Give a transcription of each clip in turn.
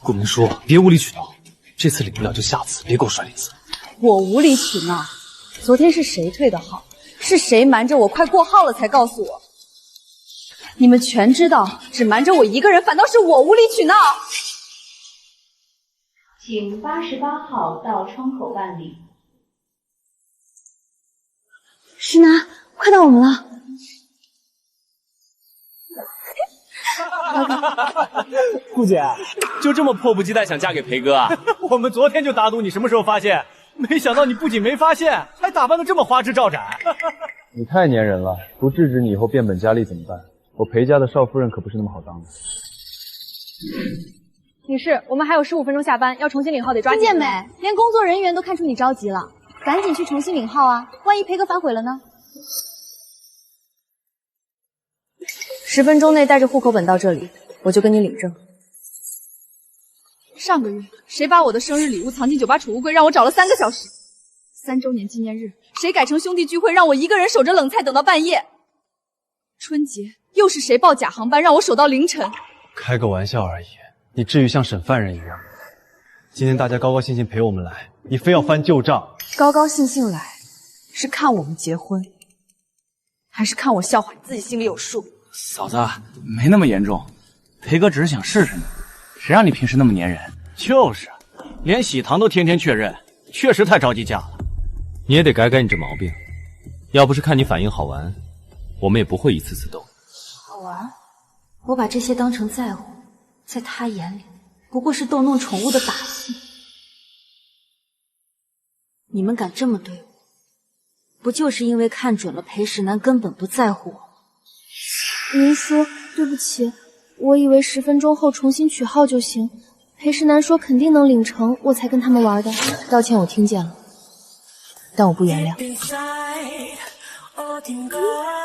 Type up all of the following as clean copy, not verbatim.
顾明书，别无理取闹，这次领不了就下次，别给我甩脸色。我无理取闹？昨天是谁退的号？是谁瞒着我快过号了才告诉我？你们全知道，只瞒着我一个人，反倒是我无理取闹。请88号到窗口办理。石楠，快到我们了。顾姐，就这么迫不及待想嫁给裴哥啊？我们昨天就打赌你什么时候发现，没想到你不仅没发现，还打扮得这么花枝招展。你太粘人了，不制止你以后变本加厉怎么办？我裴家的少夫人可不是那么好当的。女士，我们还有15分钟下班，要重新领号得抓紧。听见没？连工作人员都看出你着急了，赶紧去重新领号啊！万一裴哥反悔了呢？10分钟内带着户口本到这里，我就跟你领证。上个月谁把我的生日礼物藏进酒吧储物柜，让我找了3个小时？3周年纪念日谁改成兄弟聚会，让我一个人守着冷菜等到半夜？春节又是谁报假航班，让我守到凌晨？开个玩笑而已，你至于像审犯人一样？今天大家高高兴兴陪我们来，你非要翻旧账？高高兴兴来，是看我们结婚，还是看我笑话你自己心里有数？嫂子，没那么严重，裴哥只是想试试你，谁让你平时那么粘人？就是，连喜糖都天天确认，确实太着急嫁了。你也得改改你这毛病，要不是看你反应好玩，我们也不会一次次斗。好玩？我把这些当成在乎，在他眼里不过是逗弄宠物的把戏。你们敢这么对我，不就是因为看准了裴石南根本不在乎我？明叔，对不起，我以为10分钟后重新取号就行。裴石南说肯定能领成，我才跟他们玩的。道歉我听见了，但我不原谅。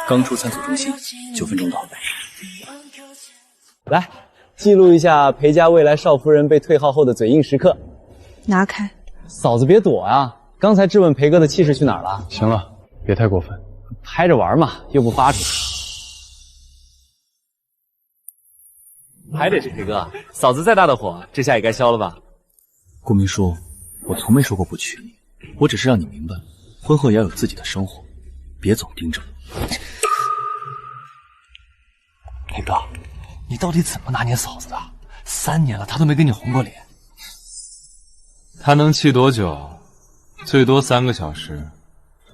刚出3组中心，9分钟到。来，记录一下裴家未来少夫人被退号后的嘴硬时刻。拿开。嫂子别躲啊！刚才质问裴哥的气势去哪儿了？行了，别太过分，拍着玩嘛，又不发出去。还得是裴哥，嫂子再大的火，这下也该消了吧？顾明书，我从没说过不娶你，我只是让你明白，婚后也要有自己的生活，别总盯着我。裴哥，你到底怎么拿捏嫂子的？3年了，她都没跟你红过脸。她能气多久？最多3个小时，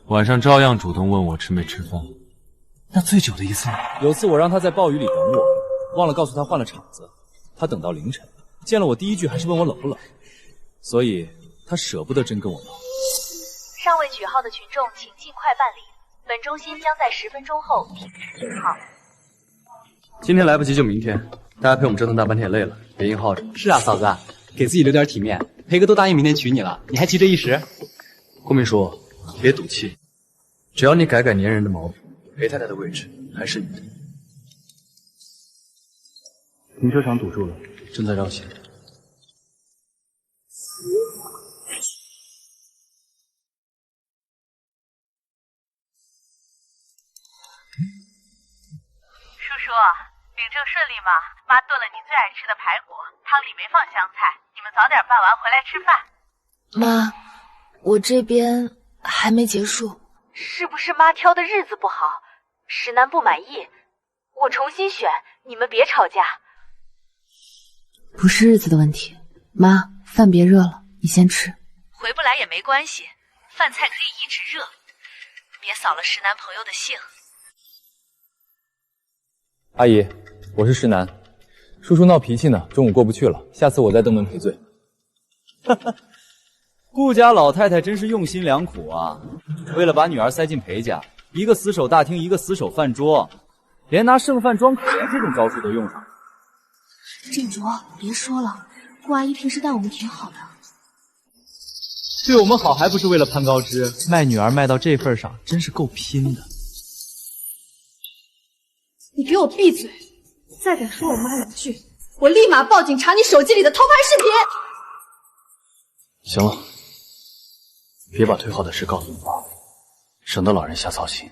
晚上照样主动问我吃没吃饭。那最久的一次呢？有次我让她在暴雨里等我，忘了告诉她换了场子，她等到凌晨，见了我第一句还是问我冷不冷，所以她舍不得真跟我闹。尚未取号的群众请尽快办理，本中心将在10分钟后停止领号。今天来不及就明天，大家陪我们折腾大半天也累了，别硬耗着。是啊，嫂子，给自己留点体面。裴哥都答应明天娶你了，你还急着一时？顾明书，别赌气，只要你改改粘人的毛病，裴太太的位置还是你的。停车场堵住了，正在绕行。叔叔，领证顺利吗？妈炖了你最爱吃的排骨，汤里没放香菜，你们早点办完回来吃饭。妈，我这边还没结束。是不是妈挑的日子不好，石楠不满意？我重新选，你们别吵架。不是日子的问题，妈，饭别热了，你先吃。回不来也没关系，饭菜可以一直热，别扫了石楠朋友的兴。阿姨，我是石楠，叔叔闹脾气呢，中午过不去了，下次我再登门赔罪。顾家老太太真是用心良苦啊！为了把女儿塞进裴家，一个死守大厅，一个死守饭桌，连拿剩饭装可怜这种招数都用上。振卓，别说了，顾阿姨平时待我们挺好的。对我们好还不是为了攀高枝，卖女儿卖到这份上，真是够拼的。你给我闭嘴！再敢说我妈两句，我立马报警查你手机里的偷拍视频。行了，别把退号的事告诉你妈，省得老人瞎操心。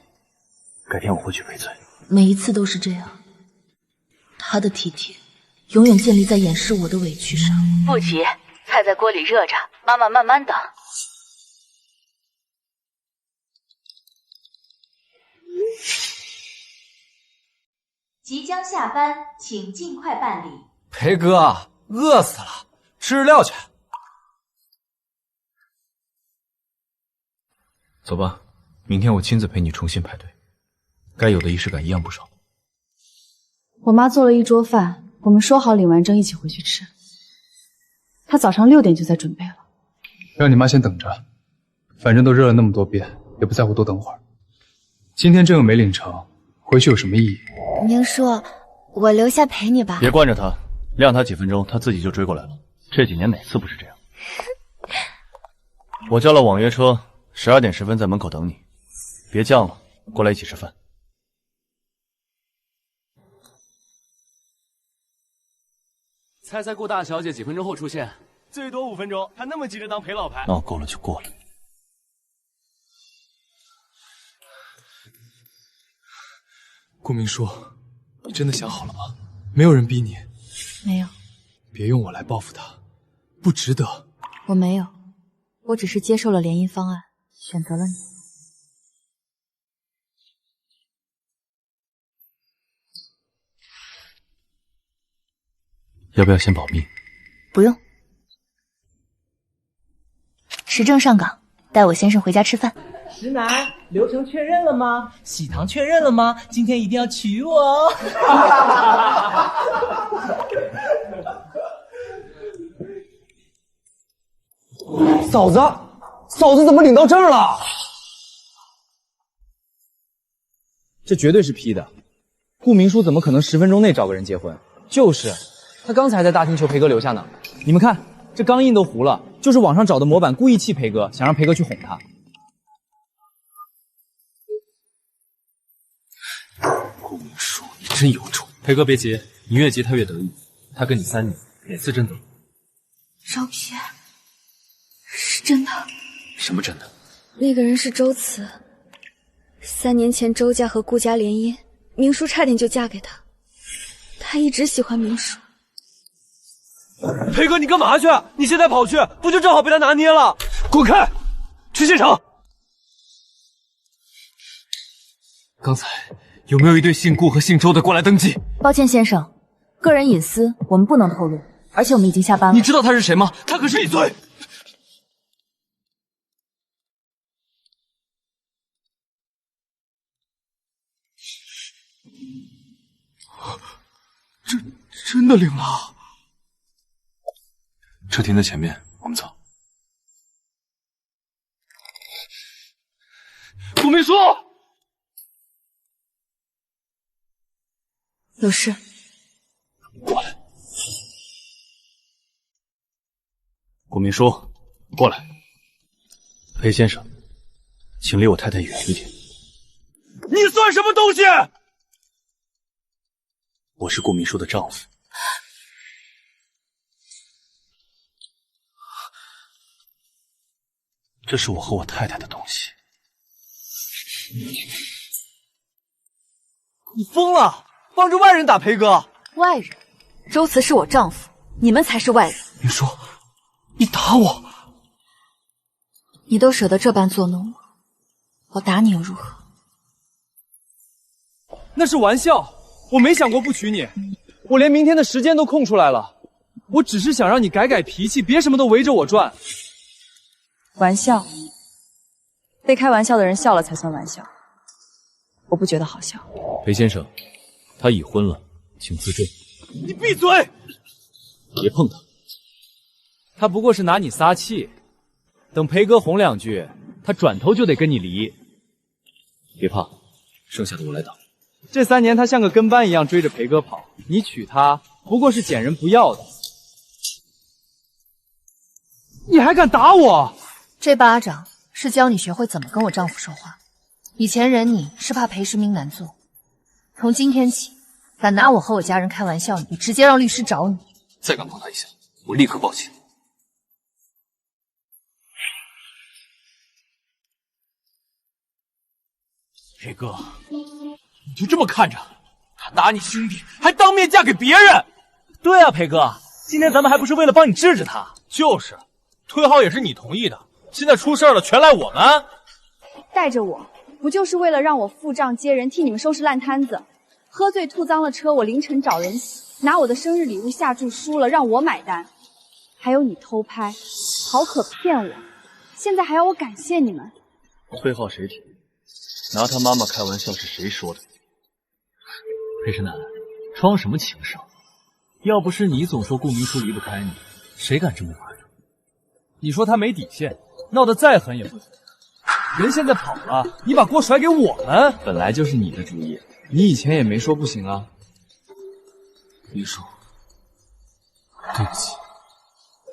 改天我会去赔罪。每一次都是这样，他的体贴永远建立在掩饰我的委屈上。不急，菜在锅里热着，妈妈慢慢等。即将下班，请尽快办理。裴哥，饿死了，吃日料去。走吧，明天我亲自陪你重新排队，该有的仪式感一样不少。我妈做了一桌饭，我们说好领完证一起回去吃。她早上6点就在准备了。让你妈先等着，反正都热了那么多遍，也不在乎多等会儿。今天证又没领成，回去有什么意义？明叔，我留下陪你吧。别惯着他，晾他几分钟，他自己就追过来了。这几年哪次不是这样？我叫了网约车，12点10分在门口等你。别犟了，过来一起吃饭。猜猜顾大小姐几分钟后出现？最多5分钟，她那么急着当裴老牌。闹够了就过来。顾明书，你真的想好了吗？没有人逼你。没有，别用我来报复他，不值得。我没有，我只是接受了联姻方案，选择了你。要不要先保密？不用。时政上岗，带我先生回家吃饭。石楠，流程确认了吗？喜糖确认了吗？今天一定要娶我哦！嫂子怎么领到证了？这绝对是 P 的。顾明书怎么可能10分钟内找个人结婚？就是，他刚才在大厅求裴哥留下呢。你们看，这钢印都糊了，就是网上找的模板，故意气裴哥，想让裴哥去哄他。顾明书，你真有种！裴哥别急，你越急他越得意。他跟你3年，哪次真的？照片是真的。什么真的？那个人是周慈。3年前周家和顾家联姻，明书差点就嫁给他。他一直喜欢明书。裴哥，你干嘛去？你现在跑去，不就正好被他拿捏了？滚开！去现场。刚才有没有一对姓顾和姓周的过来登记？抱歉，先生，个人隐私我们不能透露，而且我们已经下班了。你知道他是谁吗？他可是闭嘴！真的领了。车停在前面，我们走。顾明书，有事。过来。顾明书，过来。裴先生，请离我太太远一点。你算什么东西？我是顾明书的丈夫。这是我和我太太的东西。你疯了！帮着外人打裴哥！外人？周慈是我丈夫，你们才是外人。明书，你打我！你都舍得这般作弄我，我打你又如何？那是玩笑，我没想过不娶你，我连明天的时间都空出来了。我只是想让你改改脾气，别什么都围着我转。玩笑，被开玩笑的人笑了才算玩笑，我不觉得好笑。裴先生，他已婚了，请自重。你闭嘴！别碰他。他不过是拿你撒气，等裴哥哄2句，他转头就得跟你离。别怕，剩下的我来挡。这3年他像个跟班一样追着裴哥跑，你娶她不过是捡人不要的。你还敢打我？这巴掌是教你学会怎么跟我丈夫说话。以前忍你是怕裴世民难做，从今天起，敢拿我和我家人开玩笑，你直接让律师找你。再敢碰他一下，我立刻报警。裴哥，你就这么看着他打你兄弟，还当面嫁给别人？对啊，裴哥，今天咱们还不是为了帮你治治他？就是，退号也是你同意的，现在出事了，全赖我们。带着我，不就是为了让我付账接人，替你们收拾烂摊子？喝醉吐脏了车，我凌晨找人洗，拿我的生日礼物下注输了，让我买单。还有你偷拍，好可骗我！现在还要我感谢你们？退号谁提？拿他妈妈开玩笑是谁说的？裴世南，装什么情商？要不是你总说顾明书离不开你，谁敢这么玩？你说他没底线，闹得再狠也不行。人现在跑了，你把锅甩给我们，本来就是你的主意。你以前也没说不行啊。明书，对不起。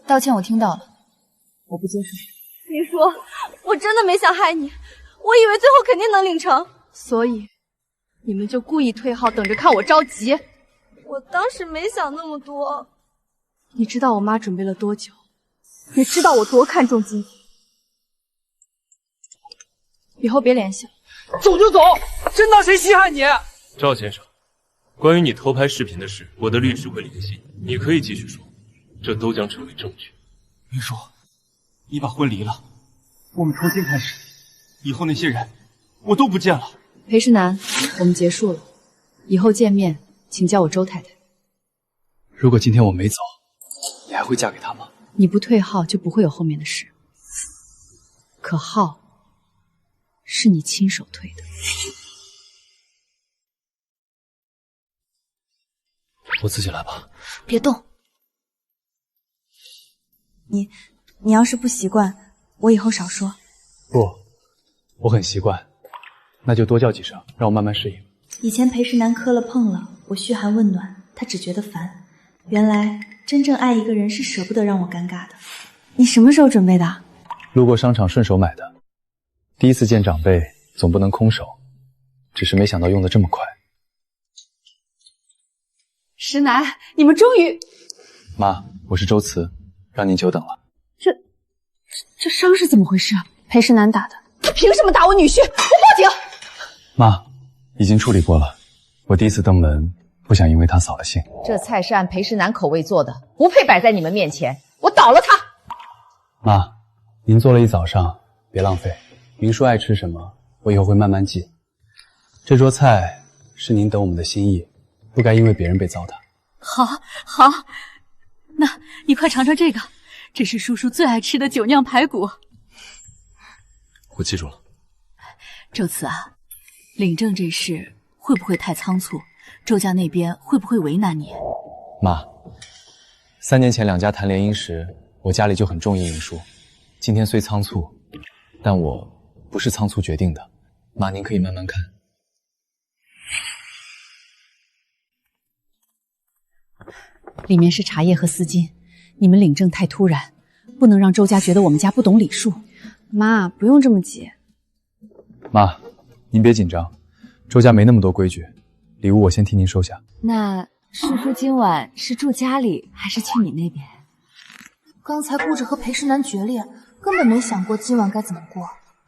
道歉我听到了，我不接受。明书，我真的没想害你，我以为最后肯定能领成，所以你们就故意退号，等着看我着急。我当时没想那么多。你知道我妈准备了多久，也知道我多看重金子。以后别联系了。走就走，真当谁稀罕你？赵先生，关于你偷拍视频的事，我的律师会联系你，你可以继续说，这都将成为证据。明书，你把婚离了，我们重新开始，以后那些人我都不见了。裴世南，我们结束了，以后见面请叫我周太太。如果今天我没走，你还会嫁给他吗？你不退号就不会有后面的事，可号是你亲手退的。我自己来吧。别动。你要是不习惯，我以后少说。不，我很习惯，那就多叫几声，让我慢慢适应。以前裴世南磕了碰了，我嘘寒问暖，他只觉得烦。原来真正爱一个人是舍不得让我尴尬的。你什么时候准备的？路过商场顺手买的。第一次见长辈，总不能空手，只是没想到用的这么快。石南，你们终于……妈，我是周慈，让您久等了。这伤是怎么回事啊？裴世南打的，他凭什么打我女婿？我报警！妈，已经处理过了。我第一次登门，不想因为他扫了兴。这菜是按裴世南口味做的，不配摆在你们面前，我倒了他。妈，您做了一早上，别浪费。明叔爱吃什么，我以后会慢慢记。这桌菜是您等我们的心意，不该因为别人被糟蹋。好，那你快尝尝这个，这是叔叔最爱吃的酒酿排骨。我记住了。周慈啊，领证这事会不会太仓促？周家那边会不会为难你？妈，3年前两家谈联姻时，我家里就很重义明叔。今天虽仓促，但我不是仓促决定的。妈，您可以慢慢看。里面是茶叶和丝巾，你们领证太突然，不能让周家觉得我们家不懂礼数。妈，不用这么急。妈，您别紧张，周家没那么多规矩，礼物我先替您收下。那叔叔今晚是住家里还是去你那边？刚才顾着和裴世南决裂，根本没想过今晚该怎么过。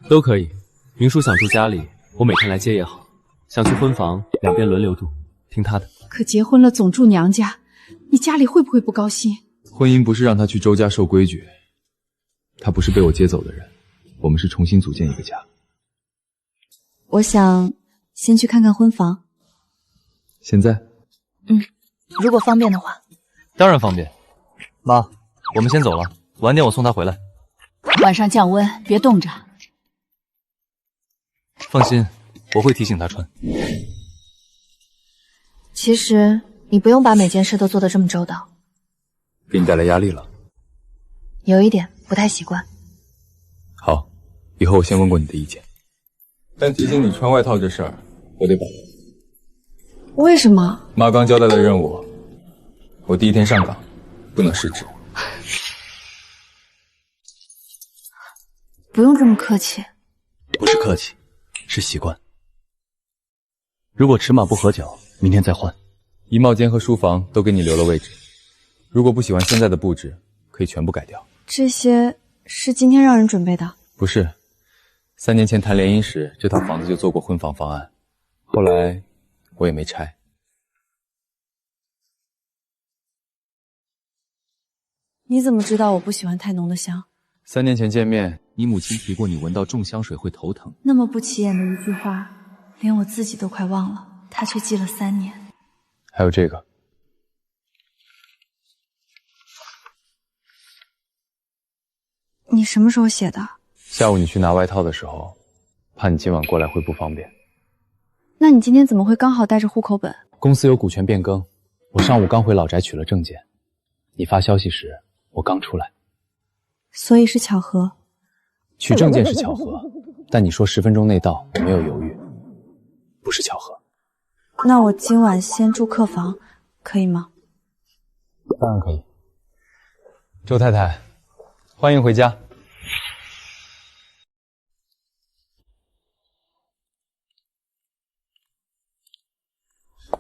都可以，明叔想住家里，我每天来接也好；想去婚房，两边轮流住，听他的。可结婚了总住娘家，你家里会不会不高兴？婚姻不是让他去周家受规矩，他不是被我接走的人，我们是重新组建一个家。我想先去看看婚房。现在？如果方便的话。当然方便。妈，我们先走了，晚点我送他回来。晚上降温，别冻着。放心，我会提醒他穿。其实你不用把每件事都做得这么周到。给你带来压力了？有一点不太习惯。好，以后我先问过你的意见。但提醒你穿外套这事儿，我得保留。为什么？妈刚交代的任务，我第一天上岗，不能失职。不用这么客气。不是客气，是习惯。如果尺码不合脚，明天再换。衣帽间和书房都给你留了位置，如果不喜欢现在的布置，可以全部改掉。这些是今天让人准备的？不是，3年前谈联姻时，这套房子就做过婚房方案，后来我也没拆。你怎么知道我不喜欢太浓的香？3年前见面，你母亲提过你闻到重香水会头疼。那么不起眼的一句话，连我自己都快忘了，他却记了3年。还有这个，你什么时候写的？下午你去拿外套的时候，怕你今晚过来会不方便。那你今天怎么会刚好带着户口本？公司有股权变更，我上午刚回老宅取了证件。你发消息时，我刚出来。所以是巧合。取证件是巧合，但你说10分钟内到，我没有犹豫，不是巧合。那我今晚先住客房，可以吗？当然可以。周太太，欢迎回家。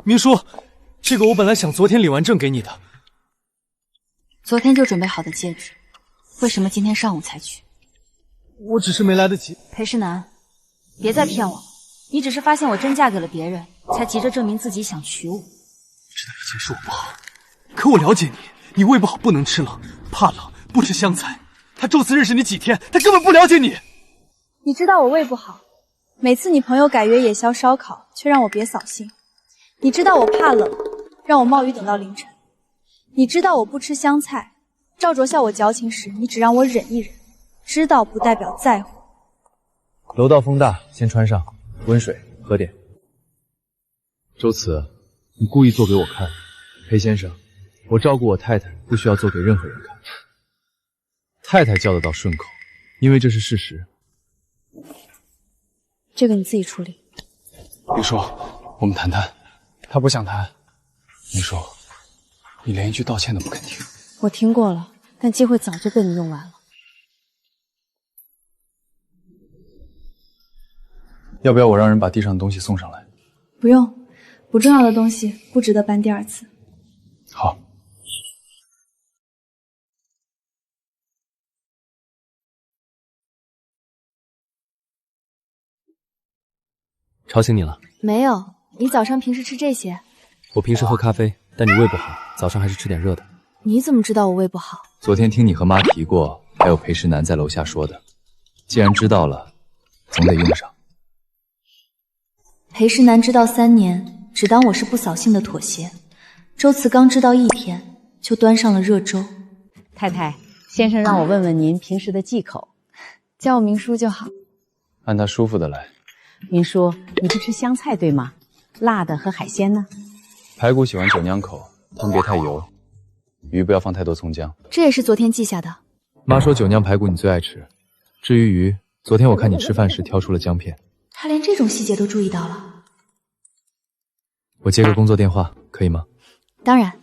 明叔，这个我本来想昨天领完证给你的。昨天就准备好的戒指，为什么今天上午才取？我只是没来得及。裴世南，别再骗我，你只是发现我真嫁给了别人，才急着证明自己想娶我。知道以前是我不好，可我了解你，你胃不好不能吃冷，怕冷不吃香菜。他宙斯认识你几天，他根本不了解你。你知道我胃不好，每次你朋友改约夜宵烧烤，却让我别扫兴。你知道我怕冷，让我冒雨等到凌晨。你知道我不吃香菜，赵卓笑我矫情时，你只让我忍一忍。知道不代表在乎。楼道风大，先穿上。温水，喝点。周慈，你故意做给我看。裴先生，我照顾我太太，不需要做给任何人看。太太叫得到顺口，因为这是事实。这个你自己处理。明叔，我们谈谈。他不想谈。明叔，你连一句道歉都不肯听。我听过了，但机会早就被你用完了。要不要我让人把地上的东西送上来？不用，不重要的东西不值得搬第2次。好。吵醒你了？没有，你早上平时吃这些？我平时喝咖啡，但你胃不好，早上还是吃点热的。你怎么知道我胃不好？昨天听你和妈提过，还有裴世南在楼下说的。既然知道了，总得用上。裴世南知道3年，只当我是不扫兴的妥协。周慈刚知道1天，就端上了热粥。太太，先生让我问问您平时的忌口。叫我明叔就好。按他舒服的来。明叔，你不吃香菜对吗？辣的和海鲜呢？排骨喜欢酒酿口，汤别太油，鱼不要放太多葱姜。这也是昨天记下的。妈说酒酿排骨你最爱吃。至于鱼，昨天我看你吃饭时挑出了姜片。他连这种细节都注意到了。我接个工作电话，可以吗？当然。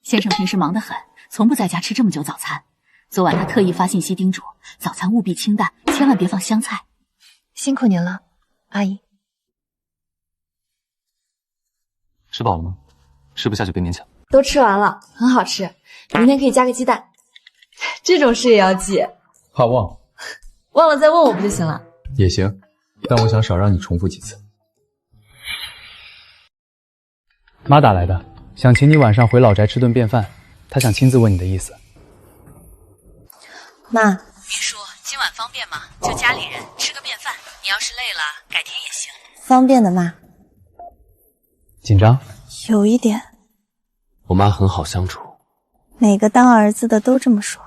先生平时忙得很，从不在家吃这么久早餐。昨晚他特意发信息叮嘱，早餐务必清淡，千万别放香菜。辛苦您了，阿姨。吃饱了吗？吃不下就别勉强。都吃完了，很好吃。明天可以加个鸡蛋。这种事也要记？怕忘。忘了再问我不就行了？也行，但我想少让你重复几次。妈打来的，想请你晚上回老宅吃顿便饭，她想亲自问你的意思。妈，明叔，今晚方便吗？就家里人吃个便饭，你要是累了，改天也行。方便的妈。紧张？有一点。我妈很好相处。每个当儿子的都这么说。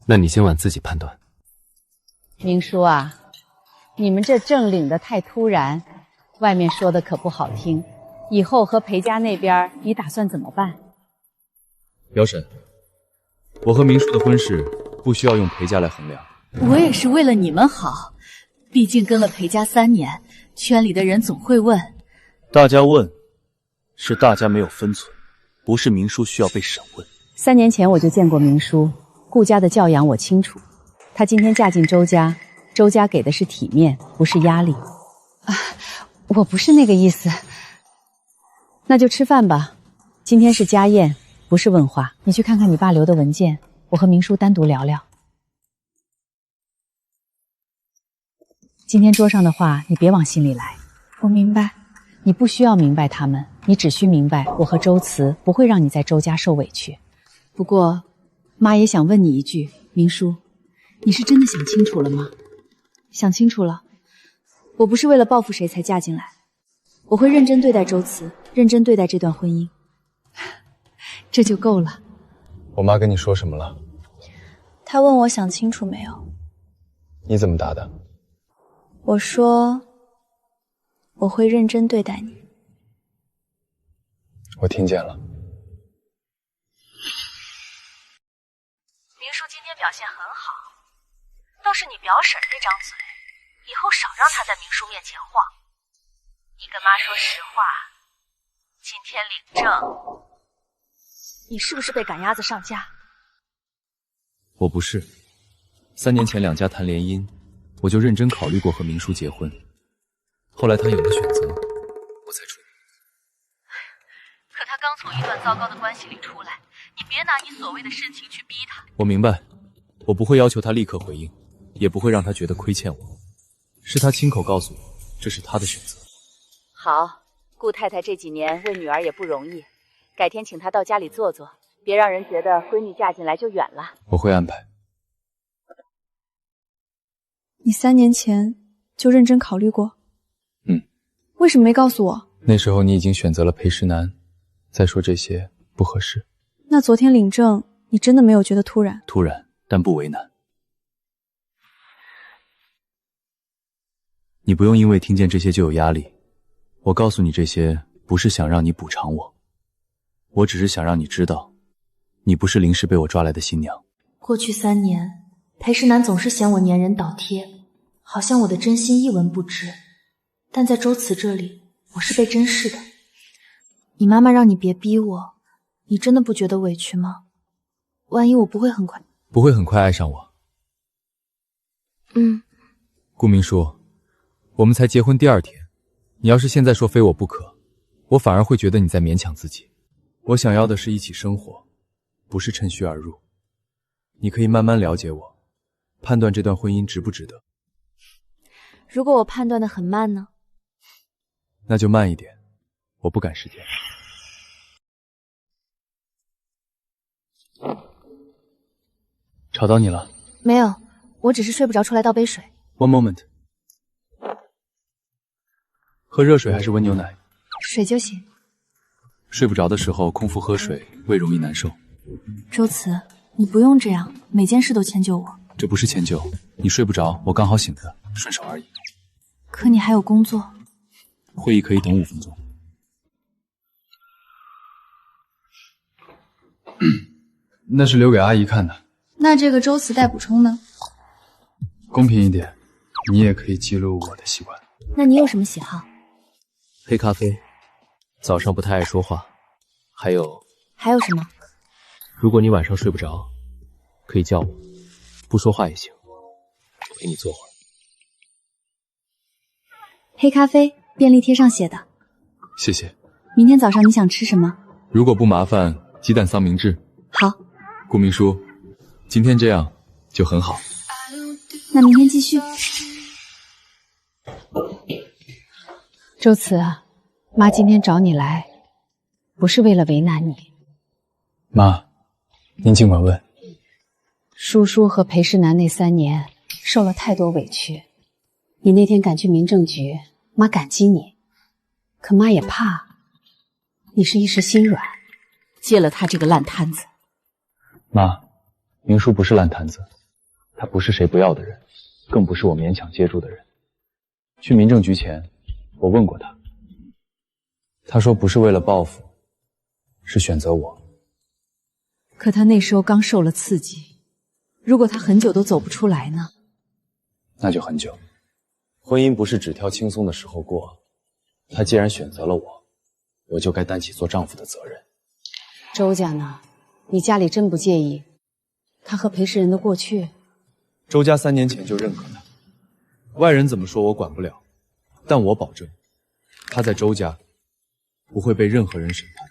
那你今晚自己判断。明叔啊，你们这证领的太突然，外面说的可不好听。以后和裴家那边你打算怎么办？姚婶，我和明叔的婚事不需要用裴家来衡量。我也是为了你们好，毕竟跟了裴家3年，圈里的人总会问。大家问，是大家没有分寸，不是明叔需要被审问。3年前我就见过明叔，顾家的教养我清楚。她今天嫁进周家，周家给的是体面，不是压力。啊，我不是那个意思。那就吃饭吧，今天是家宴，不是问话。你去看看你爸留的文件，我和明叔单独聊聊。今天桌上的话，你别往心里来。我明白。你不需要明白他们，你只需明白，我和周慈不会让你在周家受委屈。不过，妈也想问你一句，明叔，你是真的想清楚了吗？想清楚了，我不是为了报复谁才嫁进来，我会认真对待周慈，认真对待这段婚姻。这就够了。我妈跟你说什么了？她问我想清楚没有，你怎么答的？我说我会认真对待你。我听见了。明叔今天表现很好，倒是你表婶那张嘴，以后少让她在明叔面前晃。你跟妈说实话，今天领证，你是不是被赶鸭子上架？我不是。3年前两家谈联姻，我就认真考虑过和明叔结婚。后来他有了选择，我才出。可他刚从一段糟糕的关系里出来，你别拿你所谓的深情去逼他。我明白，我不会要求他立刻回应，也不会让他觉得亏欠我。是他亲口告诉我，这是他的选择。好，顾太太这几年为女儿也不容易，改天请她到家里坐坐，别让人觉得闺女嫁进来就远了。我会安排。你3年前就认真考虑过？为什么没告诉我？那时候你已经选择了裴石南，再说这些不合适。那昨天领证，你真的没有觉得突然？突然，但不为难。你不用因为听见这些就有压力。我告诉你这些，不是想让你补偿我，我只是想让你知道，你不是临时被我抓来的新娘。过去3年，裴石南总是嫌我粘人倒贴，好像我的真心一文不值。但在周慈这里，我是被珍视的。你妈妈让你别逼我，你真的不觉得委屈吗？万一我不会很快爱上我。顾明书，我们才结婚第2天，你要是现在说非我不可，我反而会觉得你在勉强自己。我想要的是一起生活，不是趁虚而入。你可以慢慢了解我，判断这段婚姻值不值得。如果我判断的很慢呢？那就慢一点，我不赶时间。吵到你了？没有，我只是睡不着，出来倒杯水。One moment。喝热水还是温牛奶？水就行。睡不着的时候空腹喝水，胃容易难受。周慈，你不用这样，每件事都迁就我。这不是迁就，你睡不着，我刚好醒的，顺手而已。可你还有工作。会议可以等5分钟。那是留给阿姨看的。那这个周慈带补充呢？公平一点，你也可以记录我的习惯。那你有什么喜好？黑咖啡，早上不太爱说话，还有什么？如果你晚上睡不着，可以叫我，不说话也行，陪你坐会儿。黑咖啡，便利贴上写的。谢谢。明天早上你想吃什么？如果不麻烦，鸡蛋三明治。好。顾明书，今天这样就很好。那明天继续。周慈啊，妈今天找你来，不是为了为难你。妈，您尽管问。叔叔和裴世南那3年受了太多委屈，你那天赶去民政局，妈感激你，可妈也怕你是一时心软，接了他这个烂摊子。妈，明叔不是烂摊子，他不是谁不要的人，更不是我勉强接住的人。去民政局前，我问过他，他说不是为了报复，是选择我。可他那时候刚受了刺激，如果他很久都走不出来呢？那就很久。婚姻不是只挑轻松的时候过，他既然选择了我，我就该担起做丈夫的责任。周家呢？你家里真不介意他和裴世仁的过去？周家3年前就认可他，外人怎么说我管不了，但我保证，他在周家不会被任何人审判。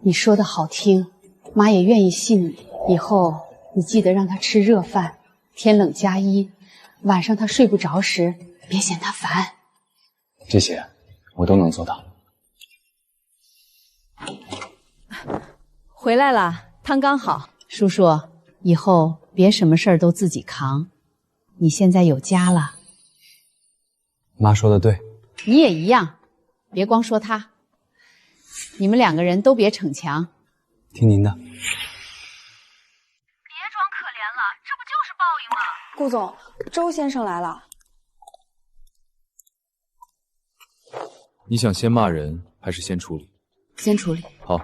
你说的好听，妈也愿意信你。以后你记得让他吃热饭，天冷加衣，晚上他睡不着时别嫌他烦。这些我都能做到。回来了，汤刚好。叔叔，以后别什么事儿都自己扛，你现在有家了。妈说的对，你也一样，别光说他。你们2个人都别逞强。听您的。别装可怜了，这不就是报应吗？顾总，周先生来了。你想先骂人还是先处理？先处理。好，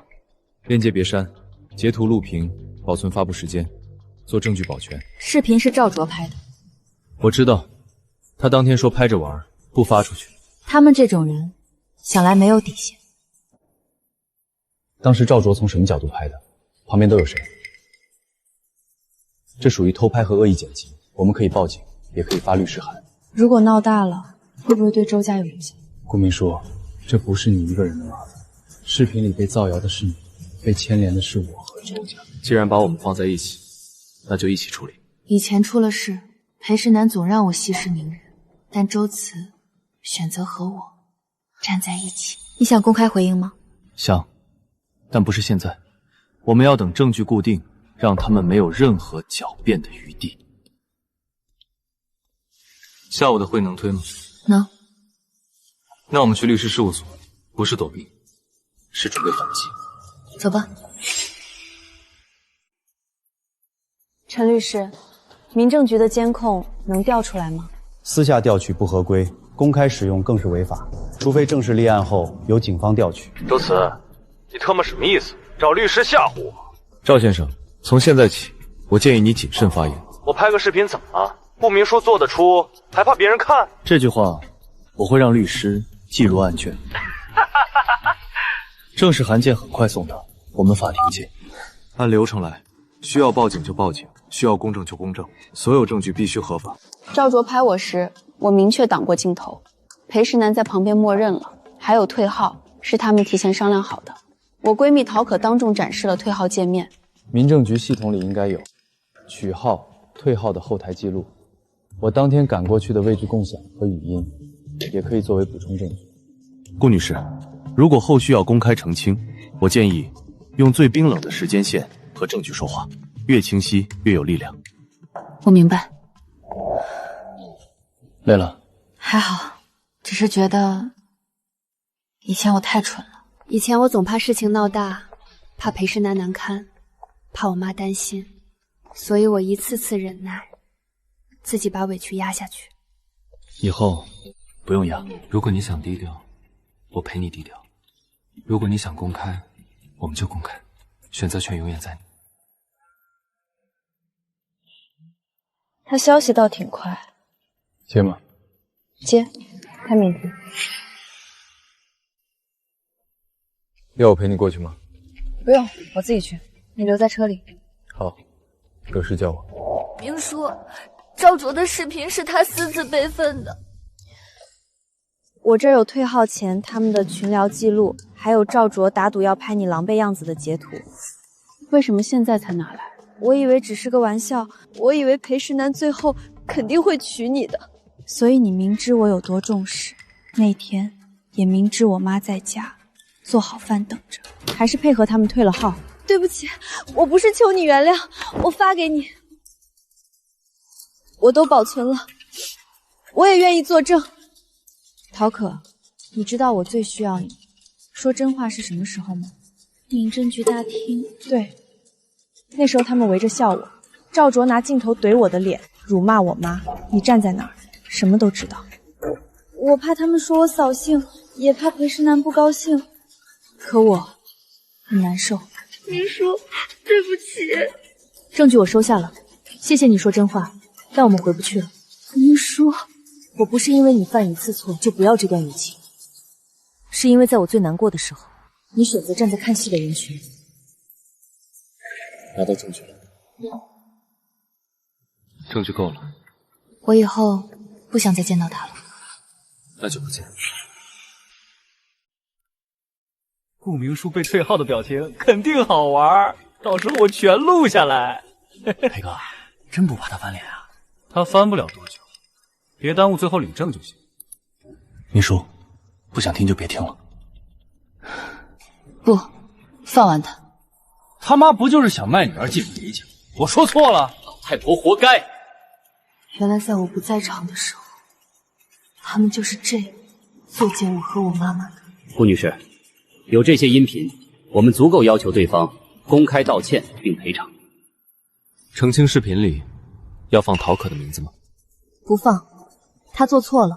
链接别删，截图录屏，保存发布时间，做证据保全。视频是赵卓拍的，我知道，他当天说拍着玩，不发出去。他们这种人，想来没有底线。当时赵卓从什么角度拍的？旁边都有谁？这属于偷拍和恶意剪辑，我们可以报警，也可以发律师函。如果闹大了，会不会对周家有影响？顾明书，这不是你一个人的麻烦，视频里被造谣的是你，被牵连的是我和周家。既然把我们放在一起，那就一起处理。以前出了事，裴世南总让我息事宁人，但周慈选择和我站在一起。你想公开回应吗？想，但不是现在，我们要等证据固定，让他们没有任何狡辩的余地。下午的会能推吗？能。那我们去律师事务所，不是躲避，是准备反击。走吧。陈律师，民政局的监控能调出来吗？私下调取不合规，公开使用更是违法，除非正式立案后由警方调取。周慈，你特么什么意思？找律师吓唬我？赵先生，从现在起，我建议你谨慎发言。我拍个视频怎么了？顾明书做得出，还怕别人看？这句话，我会让律师记入案卷。正式函件很快送达，我们法庭见。按流程来，需要报警就报警，需要公证就公证，所有证据必须合法。赵卓拍我时，我明确挡过镜头，裴世南在旁边默认了，还有退号是他们提前商量好的。我闺蜜陶可当众展示了退号界面，民政局系统里应该有取号、退号的后台记录。我当天赶过去的位置共享和语音，也可以作为补充证据。顾女士，如果后续要公开澄清，我建议用最冰冷的时间线和证据说话，越清晰越有力量。我明白。累了？还好，只是觉得以前我太蠢了。以前我总怕事情闹大，怕裴世南难堪，怕我妈担心，所以我一次次忍耐，自己把委屈压下去。以后不用压。如果你想低调，我陪你低调；如果你想公开，我们就公开，选择权永远在你。他消息倒挺快。接吗？接，开免提。要我陪你过去吗？不用，我自己去。你留在车里。好，有事叫我。明叔，赵卓的视频是他私自备份的。我这儿有退号前他们的群聊记录，还有赵卓打赌要拍你狼狈样子的截图。为什么现在才拿来？我以为只是个玩笑，我以为裴世南最后肯定会娶你的。所以你明知我有多重视，那天也明知我妈在家，做好饭等着，还是配合他们退了号。对不起，我不是求你原谅，我发给你，我都保存了，我也愿意作证。陶可，你知道我最需要你说真话是什么时候吗？民政局大厅。对，那时候他们围着笑我，赵卓拿镜头怼我的脸，辱骂我妈，你站在那儿，什么都知道。我怕他们说我扫兴，也怕裴世南不高兴，可我很难受。明叔，对不起。证据我收下了，谢谢你说真话，但我们回不去了。明叔，我不是因为你犯一次错就不要这段友情，是因为在我最难过的时候，你选择站在看戏的人群。拿到证据了。证据够了，我以后不想再见到他了。那就不见。顾明书被退号的表情肯定好玩，到时候我全录下来。裴哥，真不怕他翻脸啊？他翻不了多久，别耽误最后领证就行。明叔，不想听就别听了。不，放完他。他妈不就是想卖女儿进裴家？我说错了？老太婆活该！原来在我不在场的时候，他们就是这样作践我和我妈妈的。顾女士，有这些音频，我们足够要求对方公开道歉并赔偿。澄清视频里要放陶可的名字吗？不放，他做错了，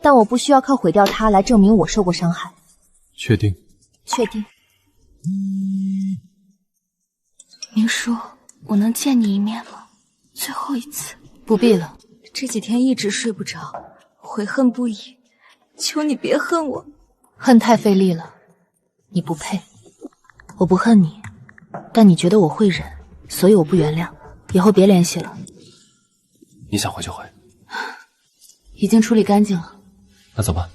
但我不需要靠毁掉他来证明我受过伤害。确定？确定。明叔，我能见你一面吗？最后一次。不必了，这几天一直睡不着，悔恨不已。求你别恨我，恨太费力了，你不配。我不恨你，但你觉得我会忍，所以我不原谅。以后别联系了。你想回就回。已经处理干净了。那走吧。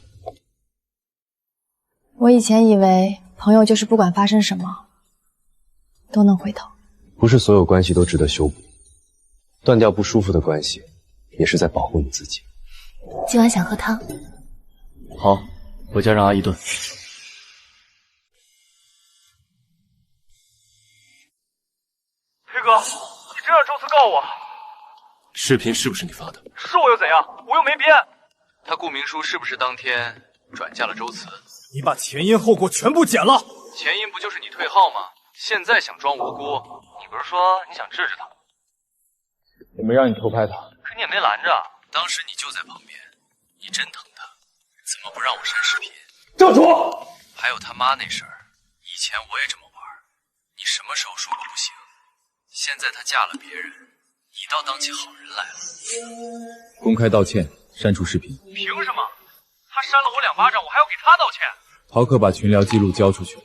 我以前以为朋友就是不管发生什么都能回头。不是所有关系都值得修补，断掉不舒服的关系，也是在保护你自己。今晚想喝汤？好，回家让阿姨炖。裴哥，你真让周四告我？视频是不是你发的？是我又怎样？我又没编。他顾明书是不是当天转嫁了周慈？你把前因后果全部剪了。前因不就是你退号吗？现在想装无辜，你不是说你想治治他？也没让你偷拍他，可你也没拦着。当时你就在旁边，你真疼他，怎么不让我删视频？教主，还有他妈那事儿，以前我也这么玩，你什么时候说过不行？现在她嫁了别人，你倒当起好人来了。公开道歉，删除视频。凭什么？他扇了我2巴掌，我还要给他道歉？陶可把群聊记录交出去了，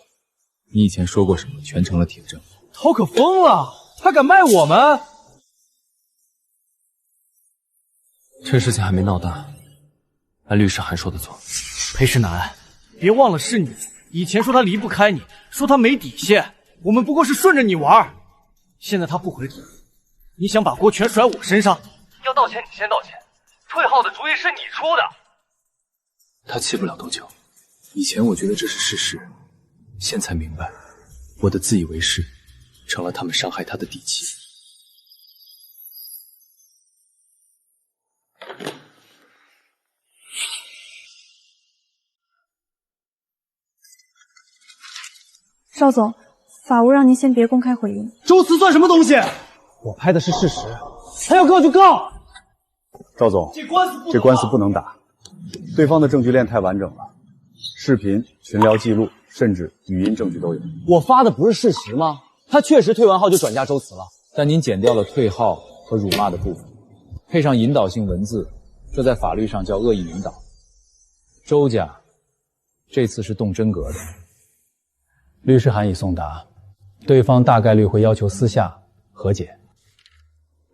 你以前说过什么，全成了铁证。陶可疯了，他敢卖我们？这事情还没闹大，按律师函说的做。裴世南，别忘了是你以前说他离不开你，说他没底线，我们不过是顺着你玩。现在他不回头，你想把锅全甩我身上？要道歉你先道歉，退号的主意是你出的。他气不了多久。以前我觉得这是事实，现在明白，我的自以为是成了他们伤害他的底气。邵总，法务让您先别公开回应。周慈算什么东西？我拍的是事实，他要告就告。赵总，这官司不能打，对方的证据链太完整了，视频、群聊记录，甚至语音证据都有。我发的不是事实吗？他确实退完号就转嫁周慈了，但您剪掉了退号和辱骂的部分，配上引导性文字，这在法律上叫恶意引导。周家这次是动真格的。律师函已送达，对方大概率会要求私下和解。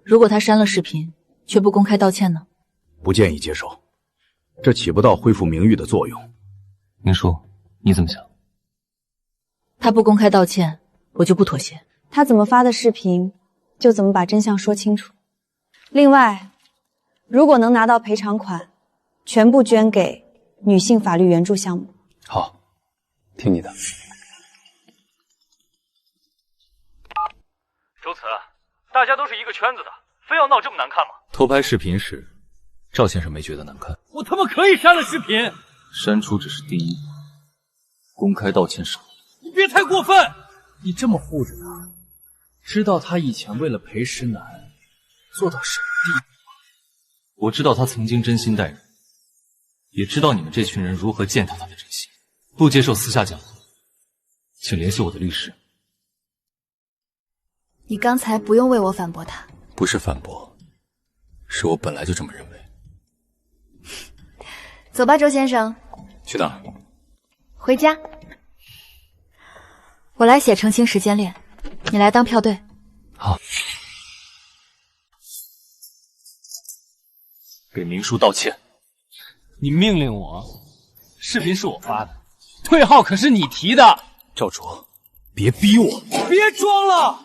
如果他删了视频，却不公开道歉呢？不建议接受，这起不到恢复名誉的作用。明叔，你怎么想？他不公开道歉，我就不妥协。他怎么发的视频，就怎么把真相说清楚。另外，如果能拿到赔偿款，全部捐给女性法律援助项目。好，听你的。周慈，大家都是一个圈子的，非要闹这么难看吗？偷拍视频时，赵先生没觉得难看。我他妈可以删了视频。删除只是第一，公开道歉是。你别太过分！你这么护着他，知道他以前为了裴石南做到什么地步吗？我知道他曾经真心待人，也知道你们这群人如何践踏他的真心。不接受私下讲话，请联系我的律师。你刚才不用为我反驳他。不是反驳，是我本来就这么认为。走吧，周先生。去哪儿？回家。我来写澄清时间链，你来当票对。好。给明叔道歉。你命令我，视频是我发的，退号可是你提的。赵主，别逼我。别装了。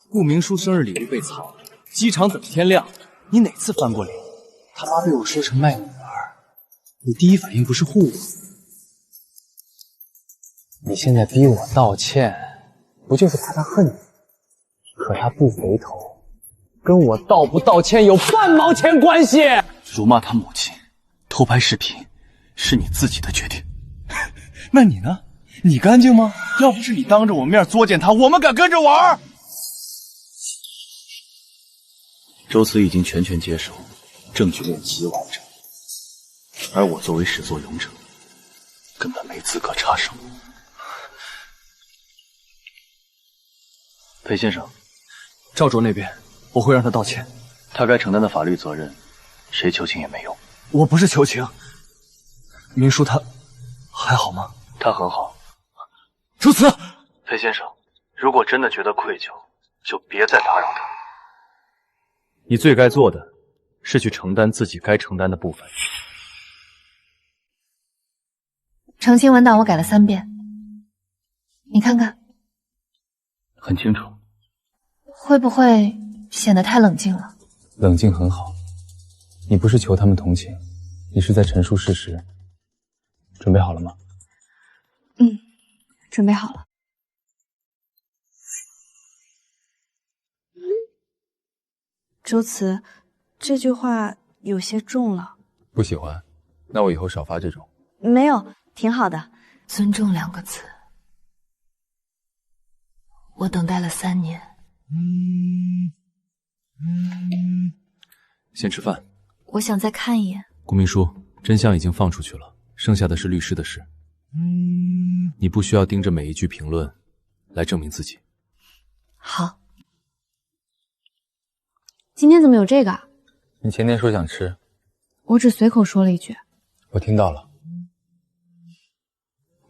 顾明书生日礼物被藏，机场等天亮，你哪次翻过脸？他妈被我说成卖女儿，你第一反应不是护我？你现在逼我道歉，不就是怕他恨你？可他不回头，跟我道不道歉有半毛钱关系。辱骂他母亲，偷拍视频，是你自己的决定。那你呢？你干净吗？要不是你当着我面作践他，我们敢跟着玩？周慈已经全权接手，证据链极完整，而我作为始作俑者，根本没资格插手。裴先生，赵卓那边，我会让他道歉。他该承担的法律责任，谁求情也没用。我不是求情。明叔他还好吗？他很好。周慈，裴先生，如果真的觉得愧疚，就别再打扰他。你最该做的是去承担自己该承担的部分。澄清文档我改了3遍，你看看，很清楚。会不会显得太冷静了？冷静很好，你不是求他们同情，你是在陈述事实。准备好了吗？准备好了。周慈，这句话有些重了。不喜欢？那我以后少发这种。没有，挺好的。尊重2个字，我等待了3年。先吃饭。我想再看一眼。顾明书，真相已经放出去了，剩下的是律师的事。你不需要盯着每一句评论来证明自己。好。今天怎么有这个啊？你前天说想吃，我只随口说了一句。我听到了。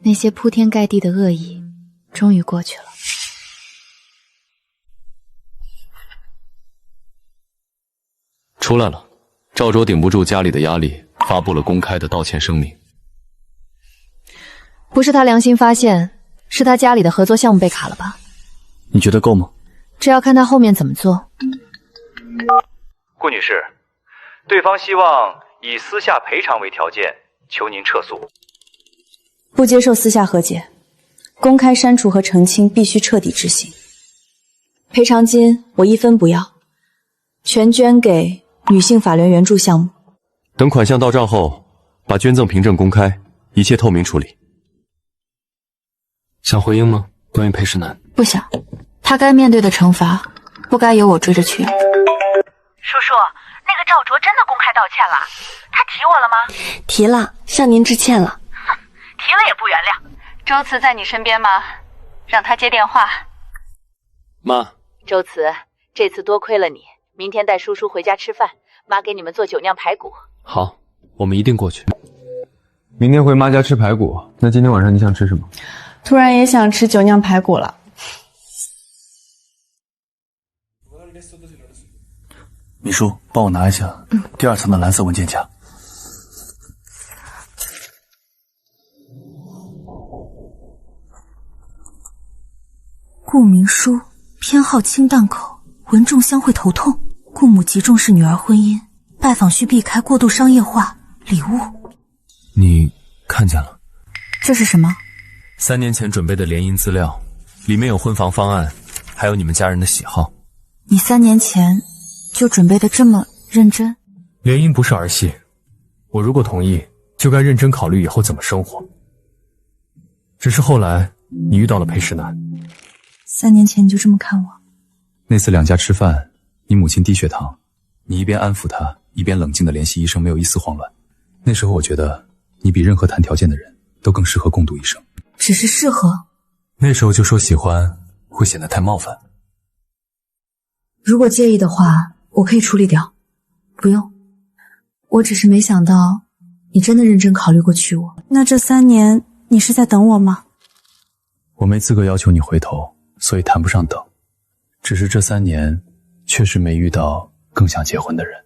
那些铺天盖地的恶意终于过去了。出来了，赵卓顶不住家里的压力，发布了公开的道歉声明。不是他良心发现，是他家里的合作项目被卡了吧？你觉得够吗？这要看他后面怎么做。顾女士，对方希望以私下赔偿为条件，求您撤诉。不接受私下和解，公开删除和澄清必须彻底执行。赔偿金我1分不要，全捐给女性法律援助项目。等款项到账后，把捐赠凭证公开，一切透明处理。想回应吗？关于裴世南？不想，他该面对的惩罚，不该由我追着去。叔叔，那个赵卓真的公开道歉了？他提我了吗？提了，向您致歉了。提了也不原谅。周慈在你身边吗？让他接电话。妈。周慈，这次多亏了你，明天带叔叔回家吃饭，妈给你们做酒酿排骨。好，我们一定过去。明天回妈家吃排骨，那今天晚上你想吃什么？突然也想吃酒酿排骨了。秘书，帮我拿一下第2层的蓝色文件夹。顾明书，偏好清淡口，闻重香会头痛。顾母极重视女儿婚姻，拜访需避开过度商业化。礼物，你看见了？这是什么？3年前准备的联姻资料，里面有婚房方案，还有你们家人的喜好。你3年前就准备的这么认真？联姻不是儿戏，我如果同意，就该认真考虑以后怎么生活。只是后来你遇到了裴世南。3年前你就这么看我？那次2家吃饭，你母亲低血糖，你一边安抚她，一边冷静地联系医生，没有一丝慌乱。那时候我觉得你比任何谈条件的人都更适合共度一生。只是适合？那时候就说喜欢，会显得太冒犯。如果介意的话，我可以处理掉。不用，我只是没想到你真的认真考虑过娶我。那这3年你是在等我吗？我没资格要求你回头，所以谈不上等。只是这3年确实没遇到更想结婚的人。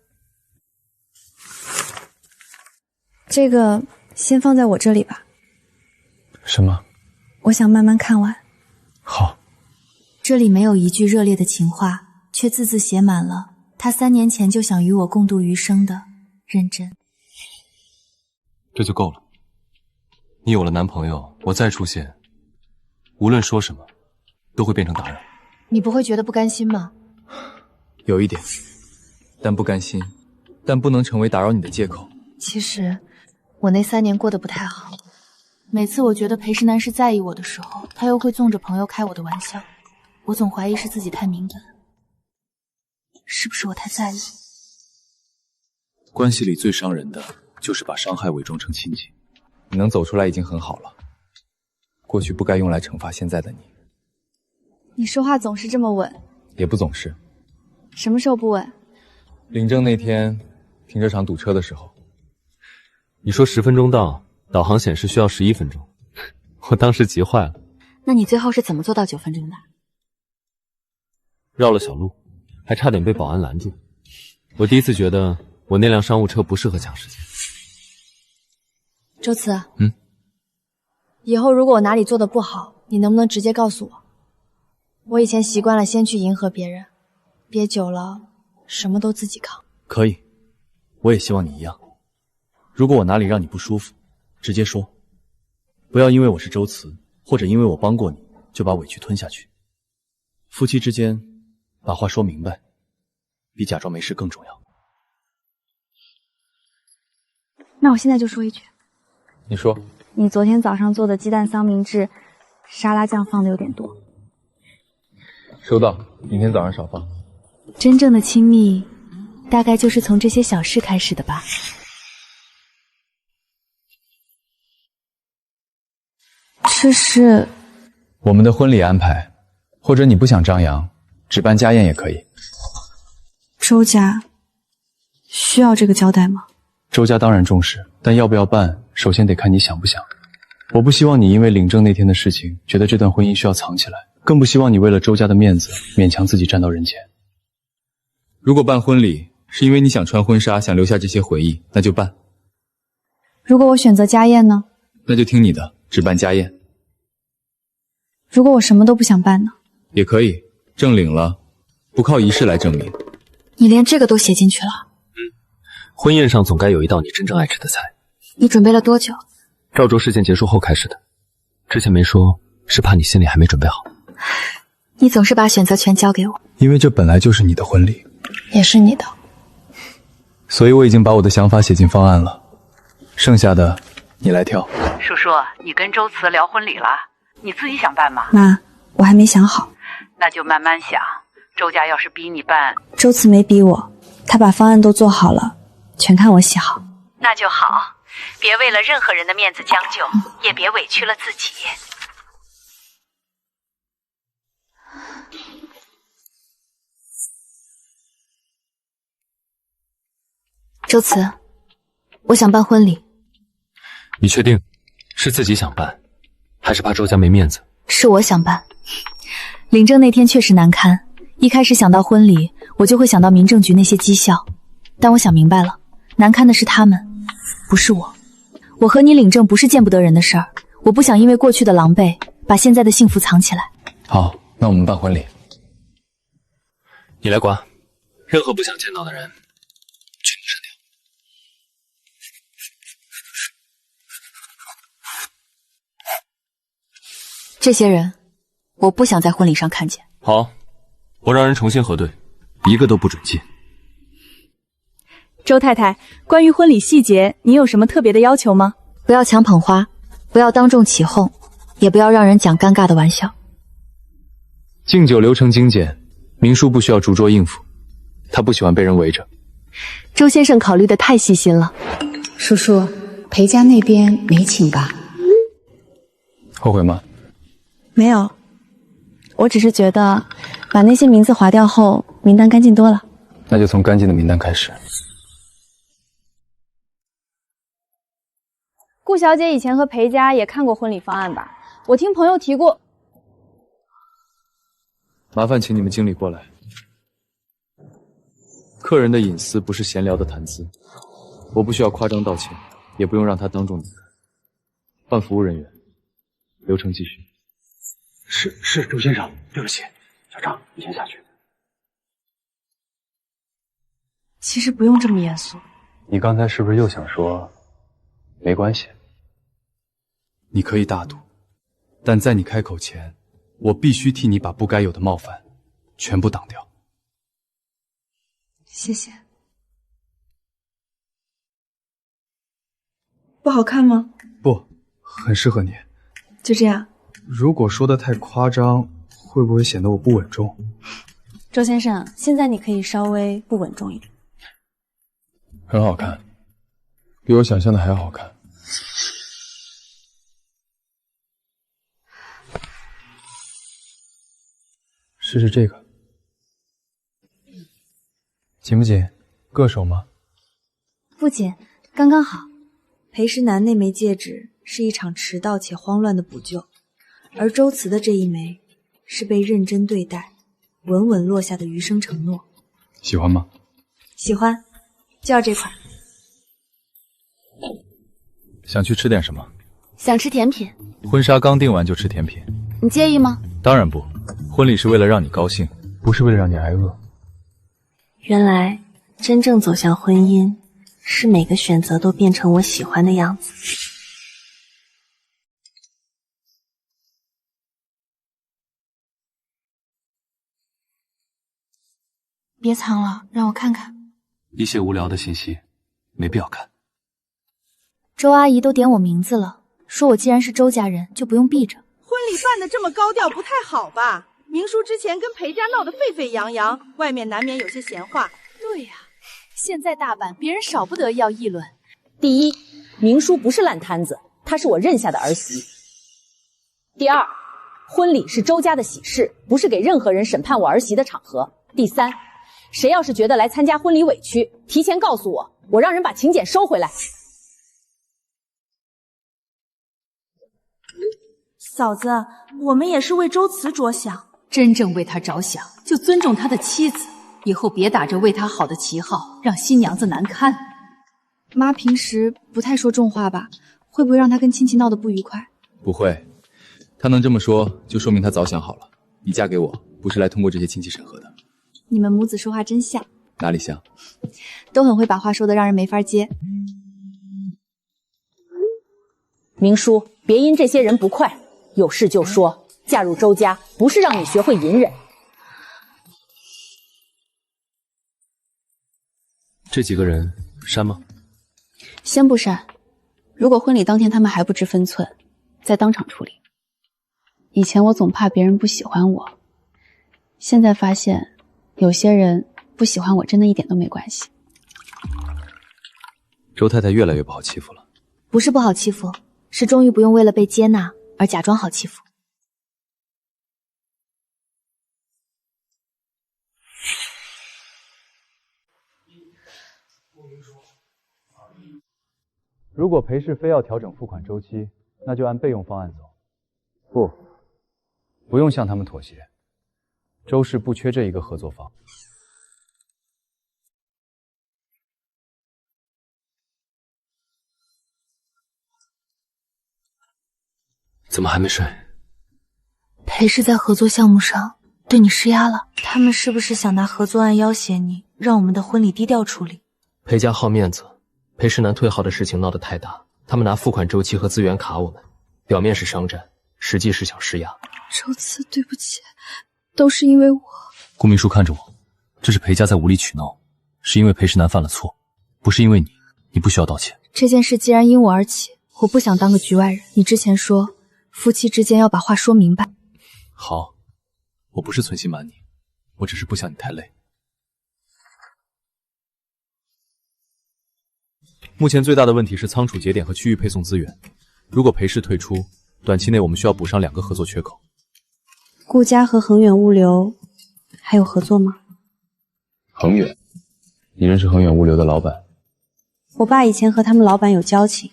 这个先放在我这里吧。什么？我想慢慢看完。好。这里没有一句热烈的情话，却字字写满了他3年前就想与我共度余生的认真。这就够了。你有了男朋友，我再出现，无论说什么，都会变成打扰。你不会觉得不甘心吗？有一点，但不甘心，但不能成为打扰你的借口。其实，我那3年过得不太好。每次我觉得裴世南是在意我的时候，他又会纵着朋友开我的玩笑。我总怀疑是自己太敏感，是不是我太在意？关系里最伤人的就是把伤害伪装成亲情。你能走出来已经很好了。过去不该用来惩罚现在的你。你说话总是这么稳，也不总是。什么时候不稳？领证那天，停车场堵车的时候。你说10分钟到，导航显示需要11分钟，我当时急坏了。那你最后是怎么做到9分钟的？绕了小路，还差点被保安拦住。我第一次觉得我那辆商务车不适合抢时间。周慈，以后如果我哪里做的不好，你能不能直接告诉我？我以前习惯了先去迎合别人，憋久了，什么都自己扛。可以，我也希望你一样。如果我哪里让你不舒服，直接说，不要因为我是周慈，或者因为我帮过你，就把委屈吞下去。夫妻之间，把话说明白，比假装没事更重要。那我现在就说一句，你说，你昨天早上做的鸡蛋三明治，沙拉酱放的有点多。收到，明天早上少放。真正的亲密，大概就是从这些小事开始的吧。这是我们的婚礼安排，或者你不想张扬，只办家宴也可以。周家需要这个交代吗？周家当然重视，但要不要办，首先得看你想不想。我不希望你因为领证那天的事情，觉得这段婚姻需要藏起来，更不希望你为了周家的面子，勉强自己站到人前。如果办婚礼是因为你想穿婚纱，想留下这些回忆，那就办。如果我选择家宴呢？那就听你的，只办家宴。如果我什么都不想办呢？也可以，证领了，不靠仪式来证明。你连这个都写进去了？婚宴上总该有一道你真正爱吃的菜。你准备了多久？赵州事件结束后开始的，之前没说，是怕你心里还没准备好。你总是把选择权交给我，因为这本来就是你的婚礼，也是你的，所以我已经把我的想法写进方案了，剩下的你来挑。叔叔，你跟周慈聊婚礼了？你自己想办吗？妈，我还没想好。那就慢慢想。周家要是逼你办，周慈没逼我，他把方案都做好了，全看我写好。那就好，别为了任何人的面子将就，也别委屈了自己。周慈，我想办婚礼。你确定是自己想办，还是怕周家没面子？是我想办。领证那天确实难堪，一开始想到婚礼，我就会想到民政局那些绩效。但我想明白了，难堪的是他们，不是我。我和你领证不是见不得人的事儿，我不想因为过去的狼狈，把现在的幸福藏起来。好，那我们办婚礼。你来管，任何不想见到的人，全部删掉。这些人，我不想在婚礼上看见。好，我让人重新核对，一个都不准进。周太太，关于婚礼细节，你有什么特别的要求吗？不要抢捧花，不要当众起哄，也不要让人讲尴尬的玩笑。敬酒流程精简，明叔不需要逐桌应付，他不喜欢被人围着。周先生考虑得太细心了。叔叔，裴家那边没请吧？后悔吗？没有，我只是觉得把那些名字划掉后，名单干净多了。那就从干净的名单开始。顾小姐以前和裴家也看过婚礼方案吧？我听朋友提过。麻烦请你们经理过来。客人的隐私不是闲聊的谈资，我不需要夸张道歉，也不用让他当众离开。换服务人员，流程继续。是，周先生，对不起，小张，你先下去。其实不用这么严肃。你刚才是不是又想说没关系？你可以大度，但在你开口前，我必须替你把不该有的冒犯全部挡掉。谢谢。不好看吗？不，很适合你。就这样。如果说的太夸张，会不会显得我不稳重？周先生，现在你可以稍微不稳重一点。很好看，比我想象的还要好看。试试这个，紧不紧？硌手吗？不紧，刚刚好。裴诗楠那枚戒指是一场迟到且慌乱的补救，而周慈的这一枚是被认真对待、稳稳落下的余生承诺。喜欢吗？喜欢，就要这款。想去吃点什么？想吃甜品。婚纱刚订完就吃甜品，你介意吗？当然不，婚礼是为了让你高兴，不是为了让你挨饿。原来真正走向婚姻，是每个选择都变成我喜欢的样子。别藏了，让我看看。一些无聊的信息，没必要看。周阿姨都点我名字了，说我既然是周家人，就不用避着。婚礼办得这么高调，不太好吧？明叔之前跟裴家闹得沸沸扬扬，外面难免有些闲话。对呀，现在大阪，别人少不得要议论。第一，明叔不是烂摊子，她是我认下的儿媳。第二，婚礼是周家的喜事，不是给任何人审判我儿媳的场合。第三，谁要是觉得来参加婚礼委屈，提前告诉我，我让人把请柬收回来。嫂子，我们也是为周慈着想。真正为他着想，就尊重他的妻子，以后别打着为他好的旗号，让新娘子难堪。妈平时不太说重话吧？会不会让她跟亲戚闹得不愉快？不会，她能这么说，就说明她早想好了。你嫁给我，不是来通过这些亲戚审核的。你们母子说话真像。哪里像？都很会把话说得让人没法接。明叔，别因这些人不快，有事就说。嫁入周家，不是让你学会隐忍。这几个人删吗？先不删，如果婚礼当天他们还不知分寸，再当场处理。以前我总怕别人不喜欢我，现在发现有些人不喜欢我真的一点都没关系。周太太越来越不好欺负了。不是不好欺负，是终于不用为了被接纳而假装好欺负。如果裴氏非要调整付款周期，那就按备用方案走。不用向他们妥协。周氏不缺这一个合作方。怎么还没睡？裴氏在合作项目上对你施压了，他们是不是想拿合作案要挟你，让我们的婚礼低调处理？裴家好面子，裴世南退号的事情闹得太大，他们拿付款周期和资源卡我们，表面是商战，实际是想施压。周慈，对不起，都是因为我。顾明书看着我，这是裴家在无理取闹，是因为裴世南犯了错，不是因为你，你不需要道歉。这件事既然因我而起，我不想当个局外人。你之前说夫妻之间要把话说明白。好，我不是存心瞒你，我只是不想你太累。目前最大的问题是仓储节点和区域配送资源，如果裴氏退出，短期内我们需要补上2个合作缺口。顾家和恒远物流还有合作吗？恒远，你认识恒远物流的老板？我爸以前和他们老板有交情，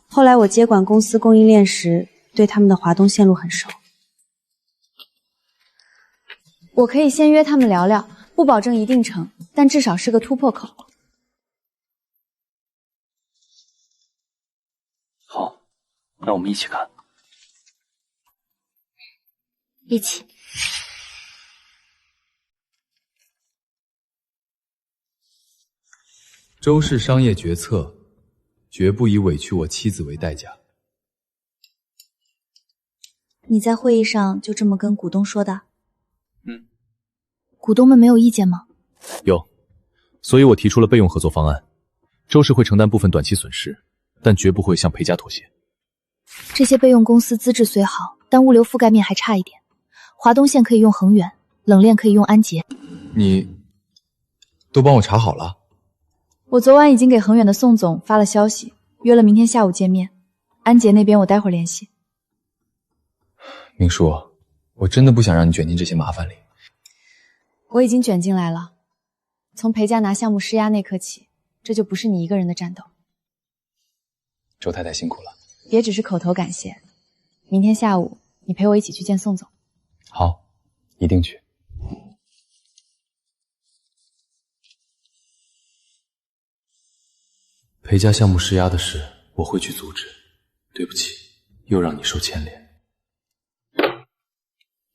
后来我接管公司供应链时，对他们的华东线路很熟。我可以先约他们聊聊，不保证一定成，但至少是个突破口。好，那我们一起看。一起。周氏商业决策，绝不以委屈我妻子为代价。你在会议上就这么跟股东说的？股东们没有意见吗？有，所以我提出了备用合作方案。周氏会承担部分短期损失，但绝不会向裴家妥协。这些备用公司资质虽好，但物流覆盖面还差一点。华东线可以用恒远，冷链可以用安捷。你都帮我查好了？我昨晚已经给恒远的宋总发了消息，约了明天下午见面。安捷那边我待会儿联系。明叔，我真的不想让你卷进这些麻烦里。我已经卷进来了。从裴家拿项目施压那刻起，这就不是你一个人的战斗。周太太辛苦了。别只是口头感谢。明天下午你陪我一起去见宋总。好，一定去。裴家项目施压的事，我会去阻止。对不起，又让你受牵连。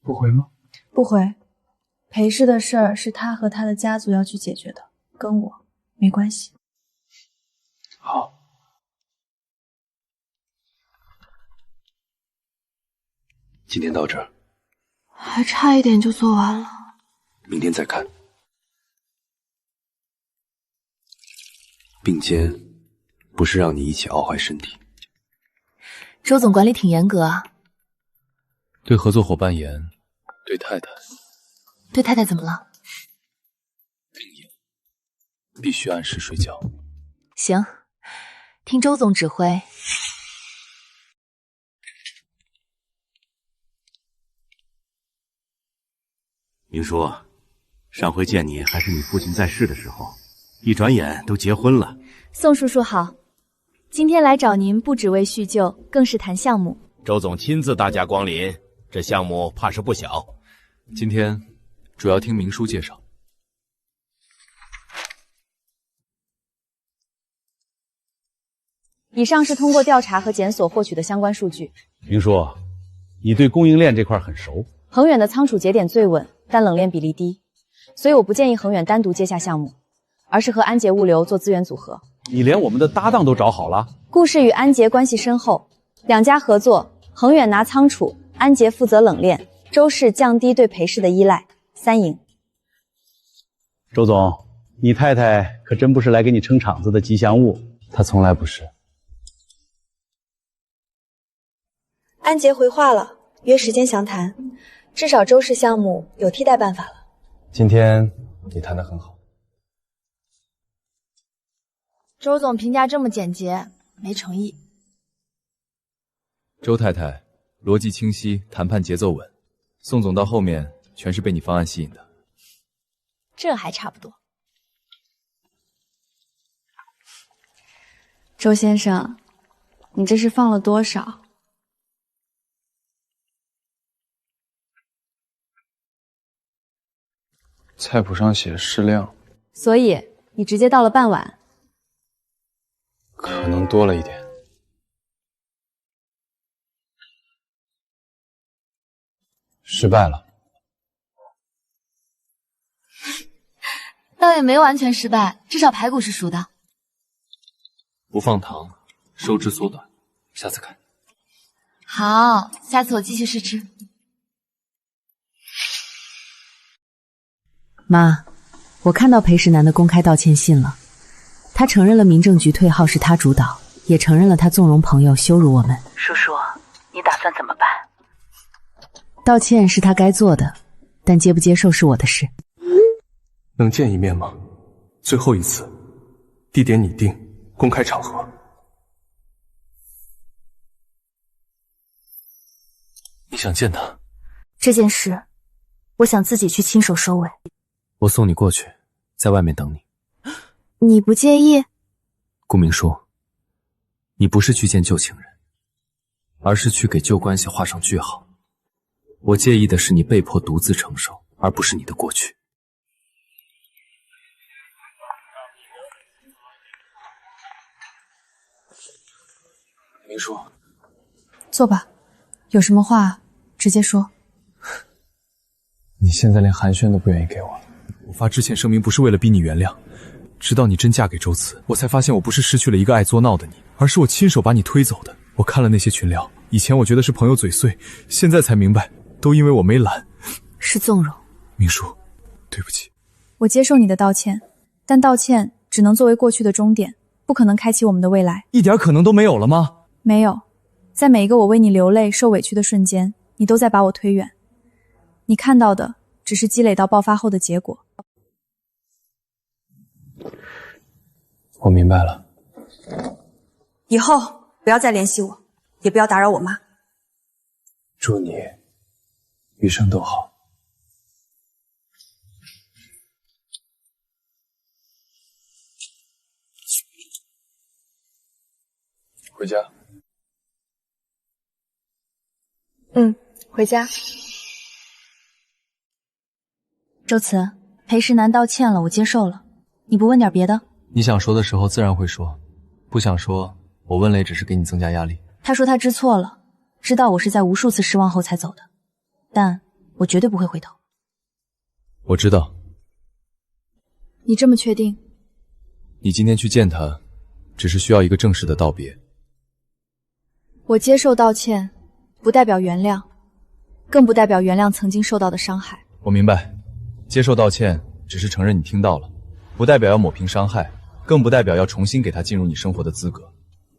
不回吗？不回。裴氏的事儿是他和他的家族要去解决的，跟我没关系。好。今天到这儿，还差一点就做完了。明天再看。并肩不是让你一起熬坏身体。周总管理挺严格啊。对合作伙伴严，对太太。对太太怎么了？病严，必须按时睡觉。行，听周总指挥。明叔，上回见你还是你父亲在世的时候，一转眼都结婚了。宋叔叔好，今天来找您不只为叙旧，更是谈项目。周总亲自大驾光临，这项目怕是不小。今天主要听明叔介绍。以上是通过调查和检索获取的相关数据。明叔，你对供应链这块很熟。恒远的仓储节点最稳，但冷链比例低，所以我不建议恒远单独接下项目，而是和安捷物流做资源组合。你连我们的搭档都找好了？顾氏与安捷关系深厚，两家合作，恒远拿仓储，安捷负责冷链，周氏降低对裴氏的依赖，3赢。周总，你太太可真不是来给你撑场子的吉祥物。她从来不是。安捷回话了，约时间详谈。至少周氏项目有替代办法了。今天你谈得很好。周总评价这么简洁，没诚意。周太太逻辑清晰，谈判节奏稳。宋总到后面全是被你方案吸引的。这还差不多。周先生，你这是放了多少？菜谱上写适量，所以你直接倒了半碗。可能多了一点。失败了。倒也没完全失败，至少排骨是熟的。不放糖，收汁缩短，下次看。好，下次我继续试吃。妈，我看到裴世南的公开道歉信了，他承认了民政局退号是他主导，也承认了他纵容朋友羞辱我们。叔叔，你打算怎么办？道歉是他该做的，但接不接受是我的事。能见一面吗？最后一次，地点你定，公开场合。你想见他？这件事，我想自己去亲手收尾。我送你过去，在外面等你。你不介意？顾明书，你不是去见旧情人，而是去给旧关系画上句号。我介意的是你被迫独自承受，而不是你的过去。明书，坐吧，有什么话直接说。你现在连寒暄都不愿意给我了。我发致歉声明不是为了逼你原谅，直到你真嫁给周慈，我才发现我不是失去了一个爱作闹的你，而是我亲手把你推走的。我看了那些群聊，以前我觉得是朋友嘴碎，现在才明白，都因为我没懒。是纵容。明书，对不起。我接受你的道歉，但道歉只能作为过去的终点，不可能开启我们的未来。一点可能都没有了吗？没有，在每一个我为你流泪、受委屈的瞬间，你都在把我推远。你看到的只是积累到爆发后的结果。我明白了。以后不要再联系我，也不要打扰我妈。祝你余生都好。回家。回家。周慈，裴世南道歉了，我接受了。你不问点别的？你想说的时候自然会说，不想说，我问了也只是给你增加压力。他说他知错了，知道我是在无数次失望后才走的，但我绝对不会回头。我知道。你这么确定？你今天去见他，只是需要一个正式的道别。我接受道歉，不代表原谅，更不代表原谅曾经受到的伤害。我明白，接受道歉只是承认你听到了，不代表要抹平伤害，更不代表要重新给他进入你生活的资格。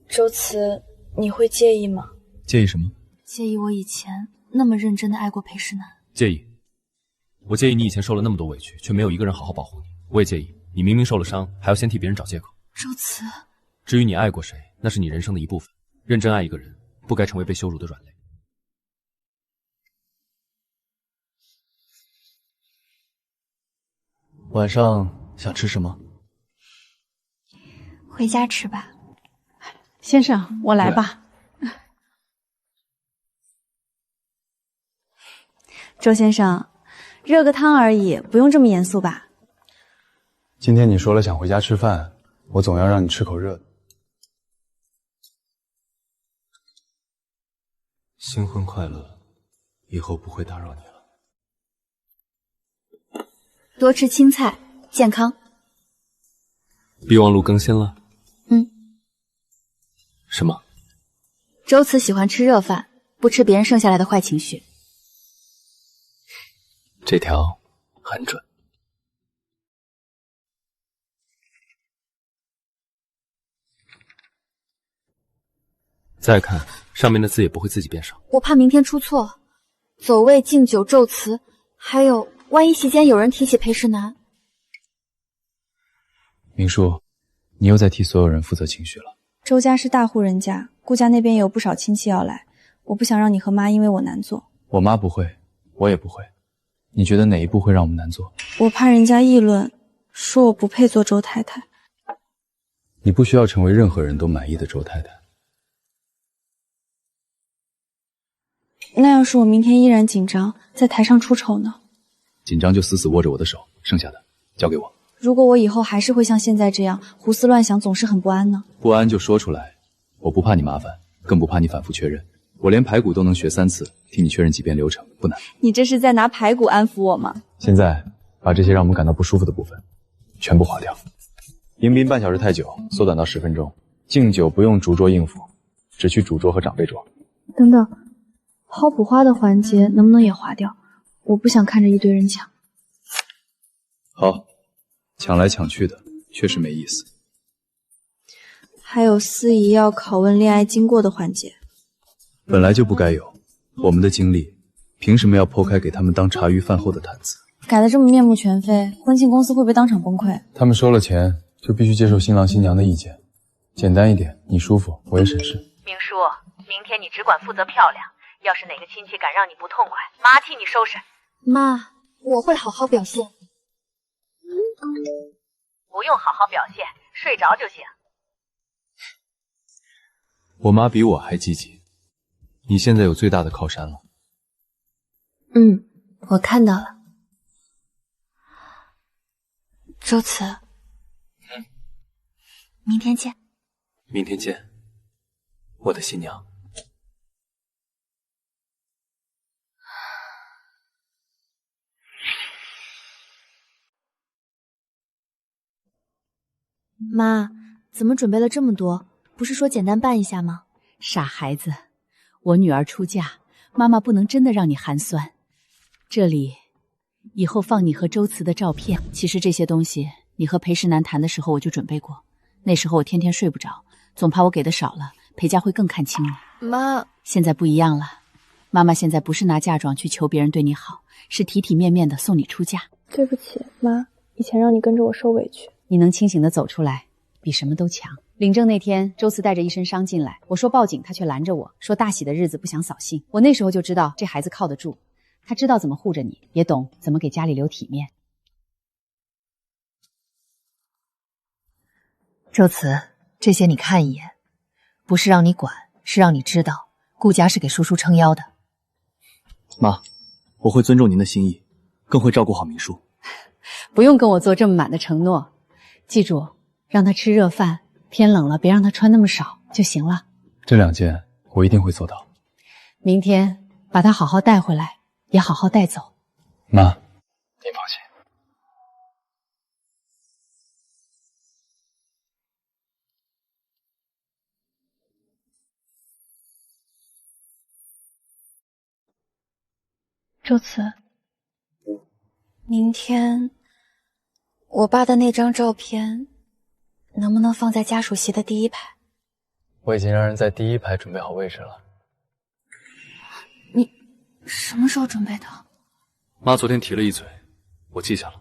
周慈，你会介意吗？介意什么？介意我以前那么认真的爱过裴世南。介意。我介意你以前受了那么多委屈，却没有一个人好好保护你。我也介意你明明受了伤，还要先替别人找借口。周慈，至于你爱过谁，那是你人生的一部分。认真爱一个人，不该成为被羞辱的软肋。晚上想吃什么？回家吃吧。先生，我来吧。周先生，热个汤而已，不用这么严肃吧？今天你说了想回家吃饭，我总要让你吃口热的。新婚快乐，以后不会打扰你了。多吃青菜，健康。备忘录更新了？什么？周慈喜欢吃热饭，不吃别人剩下来的坏情绪。这条很准。再看上面的字也不会自己变少。我怕明天出错，走位敬酒咒词，还有万一席间有人提起裴世南。明叔，你又在替所有人负责情绪了。周家是大户人家，顾家那边也有不少亲戚要来，我不想让你和妈因为我难做。我妈不会，我也不会。你觉得哪一步会让我们难做？我怕人家议论，说我不配做周太太。你不需要成为任何人都满意的周太太。那要是我明天依然紧张，在台上出丑呢？紧张就死死握着我的手，剩下的交给我。如果我以后还是会像现在这样胡思乱想，总是很不安呢？不安就说出来，我不怕你麻烦，更不怕你反复确认。我连排骨都能学3次，替你确认几遍流程，不难。你这是在拿排骨安抚我吗？现在把这些让我们感到不舒服的部分全部划掉。迎宾半小时太久，缩短到10分钟。敬酒不用主桌应付，只去主桌和长辈桌。等等，抛补花的环节能不能也划掉？我不想看着一堆人抢。好，抢来抢去的确实没意思。还有司仪要拷问恋爱经过的环节，本来就不该有。我们的经历，凭什么要剖开给他们当茶余饭后的谈资？改得这么面目全非，婚庆公司会不会当场崩溃？他们收了钱，就必须接受新郎新娘的意见。简单一点，你舒服，我也省事。明叔，明天你只管负责漂亮，要是哪个亲戚敢让你不痛快，妈替你收拾。妈，我会好好表现。不用好好表现，睡着就行。我妈比我还积极，你现在有最大的靠山了。我看到了。周慈，明天见。明天见，我的新娘。妈，怎么准备了这么多？不是说简单办一下吗？傻孩子，我女儿出嫁，妈妈不能真的让你寒酸。这里以后放你和周慈的照片。其实这些东西，你和裴世南谈的时候我就准备过。那时候我天天睡不着，总怕我给的少了，裴家会更看轻你。妈，现在不一样了，妈妈现在不是拿嫁妆去求别人对你好，是体体面面的送你出嫁。对不起，妈，以前让你跟着我受委屈。你能清醒的走出来，比什么都强。领证那天，周慈带着一身伤进来，我说报警，他却拦着我说大喜的日子不想扫兴。我那时候就知道这孩子靠得住，他知道怎么护着你，也懂怎么给家里留体面。周慈，这些你看一眼，不是让你管，是让你知道顾家是给叔叔撑腰的。妈，我会尊重您的心意，更会照顾好明叔。不用跟我做这么满的承诺，记住，让他吃热饭，天冷了别让他穿那么少就行了。这2件我一定会做到。明天把他好好带回来，也好好带走。妈，您放心。周慈，明天我爸的那张照片能不能放在家属席的第1排？我已经让人在第1排准备好位置了。你什么时候准备的？妈昨天提了一嘴，我记下了。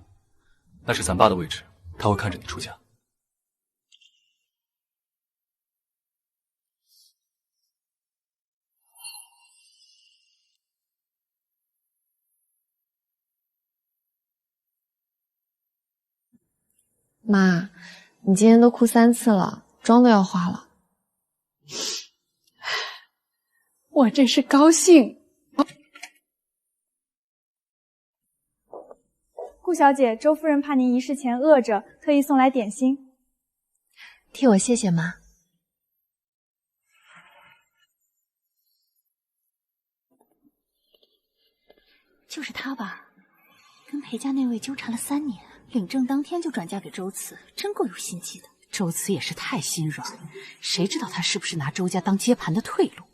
那是咱爸的位置，他会看着你出嫁。妈，你今天都哭3次了，妆都要化了。我真是高兴。顾小姐，周夫人怕您仪式前饿着，特意送来点心。替我谢谢妈。就是他吧，跟裴家那位纠缠了3年。领证当天就转嫁给周慈，真够有心机的。周慈也是太心软了，谁知道他是不是拿周家当接盘的退路？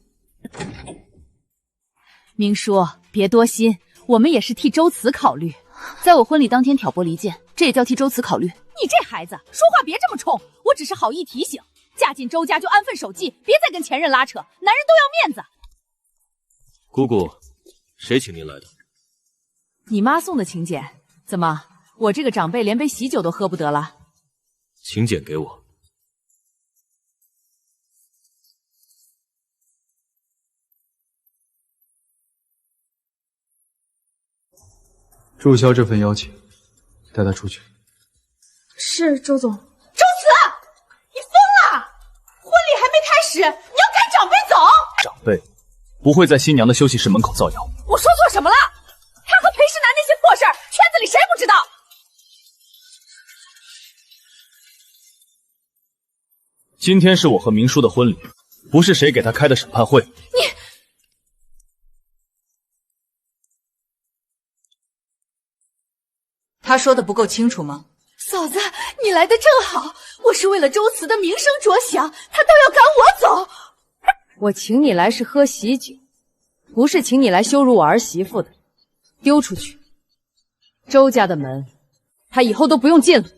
明叔，别多心，我们也是替周慈考虑。在我婚礼当天挑拨离间，这也叫替周慈考虑。你这孩子说话别这么冲，我只是好意提醒，嫁进周家就安分守纪，别再跟前任拉扯，男人都要面子。姑姑，谁请您来的？你妈送的请柬。怎么？我这个长辈连杯喜酒都喝不得了。请柬给我。注销这份邀请，带他出去。是周总。周慈，你疯了！婚礼还没开始，你要赶长辈走？长辈不会在新娘的休息室门口造谣。我说错什么了？他和裴世南那些破事儿，圈子里谁不知道？今天是我和明叔的婚礼，不是谁给他开的审判会。他说的不够清楚吗？嫂子，你来的正好，我是为了周慈的名声着想，他倒要赶我走。我请你来是喝喜酒，不是请你来羞辱我儿媳妇的。丢出去！周家的门，他以后都不用进了。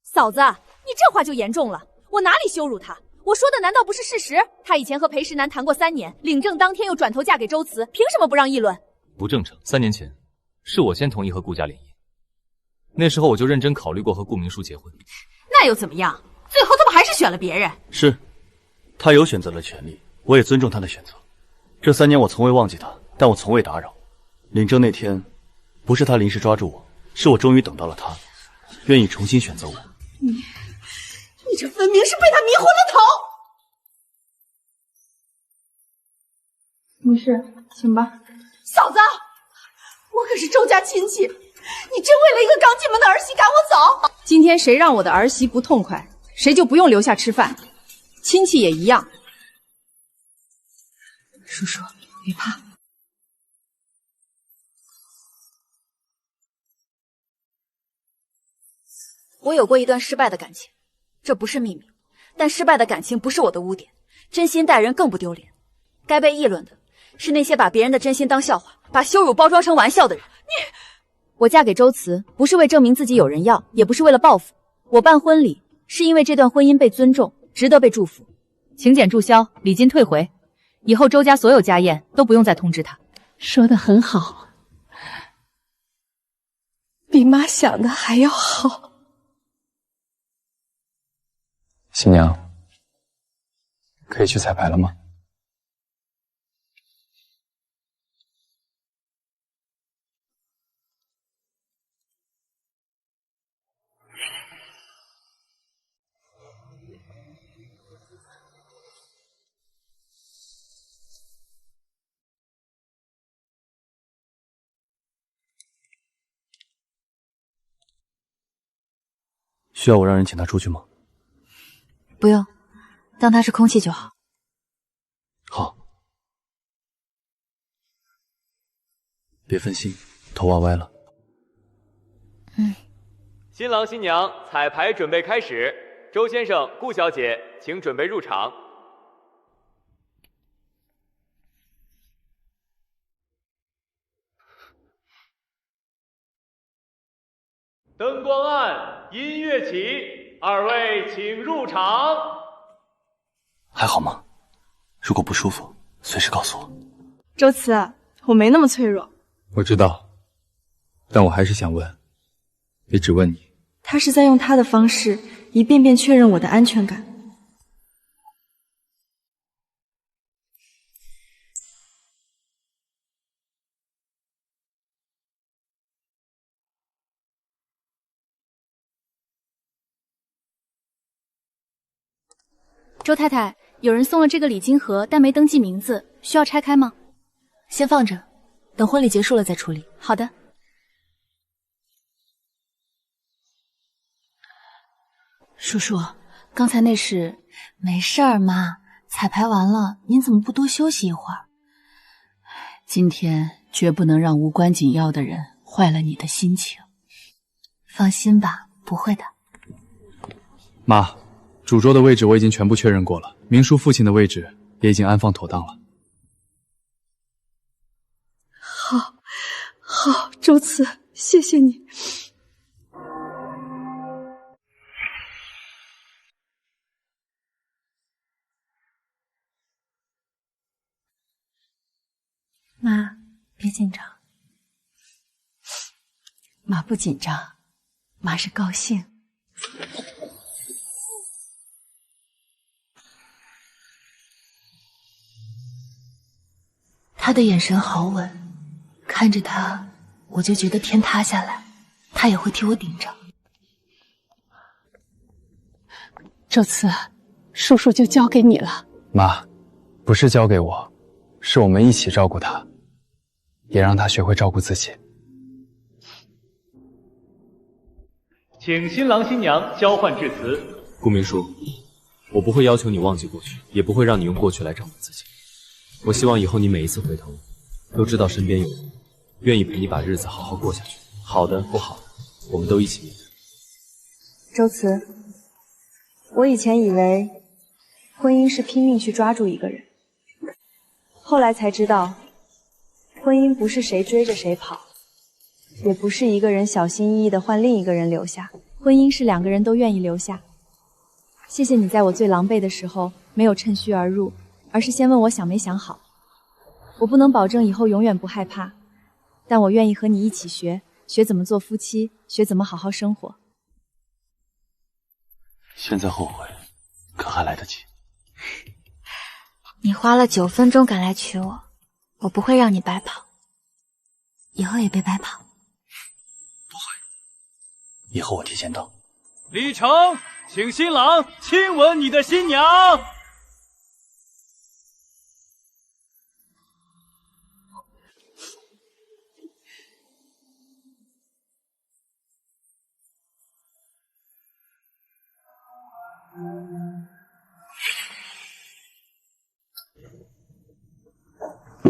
嫂子，你这话就严重了，我哪里羞辱他？我说的难道不是事实？他以前和裴世南谈过3年，领证当天又转头嫁给周慈，凭什么不让议论？不正常。3年前，是我先同意和顾家联姻，那时候我就认真考虑过和顾明书结婚。那又怎么样？最后他们还是选了别人。是，他有选择的权利，我也尊重他的选择。这3年我从未忘记他，但我从未打扰。领证那天，不是他临时抓住我，是我终于等到了他，愿意重新选择我。你这分明是被他迷昏了头！没事，请吧。嫂子，我可是周家亲戚，你真为了一个刚进门的儿媳赶我走？今天谁让我的儿媳不痛快，谁就不用留下吃饭。亲戚也一样。叔叔，别怕。我有过一段失败的感情，这不是秘密，但失败的感情不是我的污点，真心待人更不丢脸。该被议论的是那些把别人的真心当笑话，把羞辱包装成玩笑的人。我嫁给周慈，不是为证明自己有人要，也不是为了报复。我办婚礼，是因为这段婚姻被尊重，值得被祝福。请柬注销，礼金退回。以后周家所有家宴都不用再通知他。说得很好，比妈想的还要好。新娘，可以去彩排了吗？需要我让人请他出去吗？不用，当他是空气就好。好，别分心，头挖歪了。新郎新娘彩排准备开始，周先生、顾小姐，请准备入场。灯光暗，音乐起，二位请入场。还好吗？如果不舒服，随时告诉我。周慈，我没那么脆弱。我知道，但我还是想问，也只问你。他是在用他的方式，一遍遍确认我的安全感。周太太，有人送了这个礼金盒，但没登记名字，需要拆开吗？先放着，等婚礼结束了再处理。好的。叔叔，刚才那是……没事儿，妈，彩排完了，您怎么不多休息一会儿？今天绝不能让无关紧要的人坏了你的心情。放心吧，不会的。妈，主桌的位置我已经全部确认过了，明叔父亲的位置也已经安放妥当了。好，周慈，谢谢你。妈，别紧张。妈不紧张，妈是高兴。他的眼神好稳，看着他，我就觉得天塌下来，他也会替我顶着。周慈，叔叔就交给你了。妈，不是交给我，是我们一起照顾他，也让他学会照顾自己。请新郎新娘交换致辞。顾明书，我不会要求你忘记过去，也不会让你用过去来照顾自己。我希望以后你每一次回头，都知道身边有人愿意陪你把日子好好过下去。好的，不好的，我们都一起面对。周慈，我以前以为婚姻是拼命去抓住一个人，后来才知道，婚姻不是谁追着谁跑，也不是一个人小心翼翼地换另一个人留下，婚姻是两个人都愿意留下。谢谢你在我最狼狈的时候没有趁虚而入，而是先问我想没想好。我不能保证以后永远不害怕，但我愿意和你一起学怎么做夫妻，学怎么好好生活。现在后悔，可还来得及。你花了9分钟赶来娶我，我不会让你白跑，以后也别白跑。以后我提前到。礼成，请新郎亲吻你的新娘。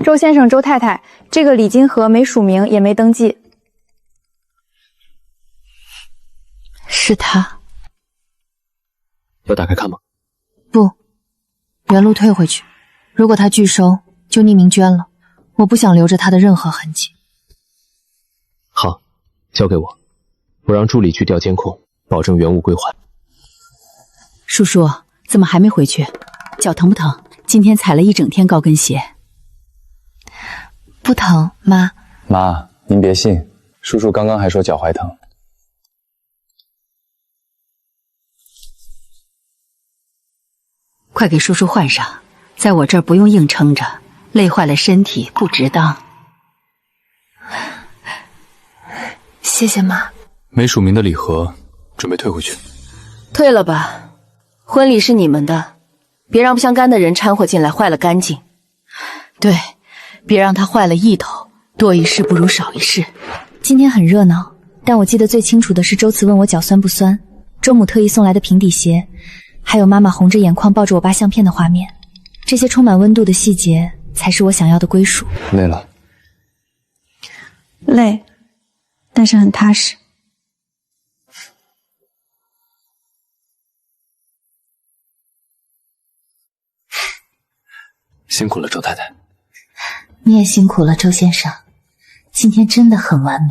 周先生、周太太，这个礼金盒没署名，也没登记。是他。要打开看吗？不，原路退回去。如果他拒收，就匿名捐了。我不想留着他的任何痕迹。好，交给我，我让助理去调监控，保证原物归还。叔叔，怎么还没回去？脚疼不疼？今天踩了一整天高跟鞋。不疼，妈。妈，您别信，叔叔刚刚还说脚踝疼。快给叔叔换上，在我这儿不用硬撑着，累坏了身体不值当。谢谢妈。没署名的礼盒，准备退回去。退了吧，婚礼是你们的，别让不相干的人掺和进来，坏了干净。对，别让他坏了意头，多一事不如少一事。今天很热闹，但我记得最清楚的是周慈问我脚酸不酸，周母特意送来的平底鞋，还有妈妈红着眼眶抱着我爸相片的画面。这些充满温度的细节，才是我想要的归属。累了？累，但是很踏实。辛苦了，周太太。你也辛苦了，周先生。今天真的很完美。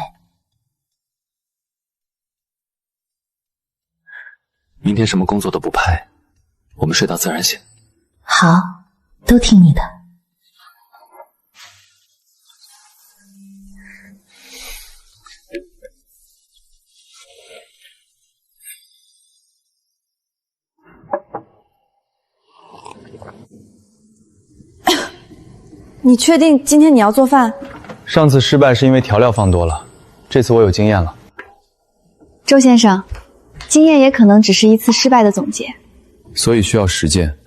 明天什么工作都不拍，我们睡到自然醒。好，都听你的。你确定今天你要做饭？上次失败是因为调料放多了，这次我有经验了。周先生，经验也可能只是一次失败的总结，所以需要实践。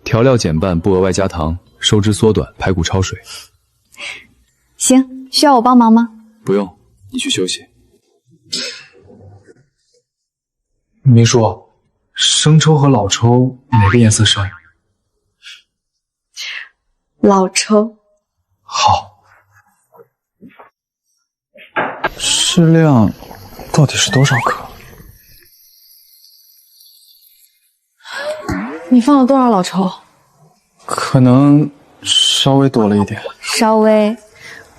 调料减半，不额外加糖，收汁缩短，排骨焯水。行，需要我帮忙吗？不用，你去休息。明叔，生抽和老抽哪个颜色深？老抽。好。适量到底是多少克？你放了多少老抽？可能稍微多了一点。稍微，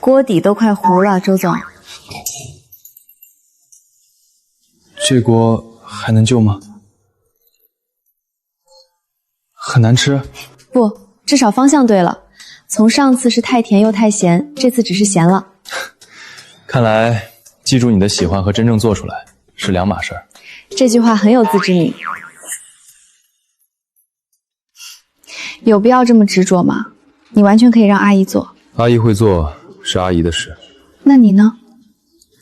锅底都快糊了，周总。这锅还能救吗？很难吃？不，至少方向对了。从上次是太甜又太咸，这次只是咸了。看来记住你的喜欢和真正做出来是两码事儿。这句话很有自知明。有必要这么执着吗？你完全可以让阿姨做。阿姨会做是阿姨的事。那你呢？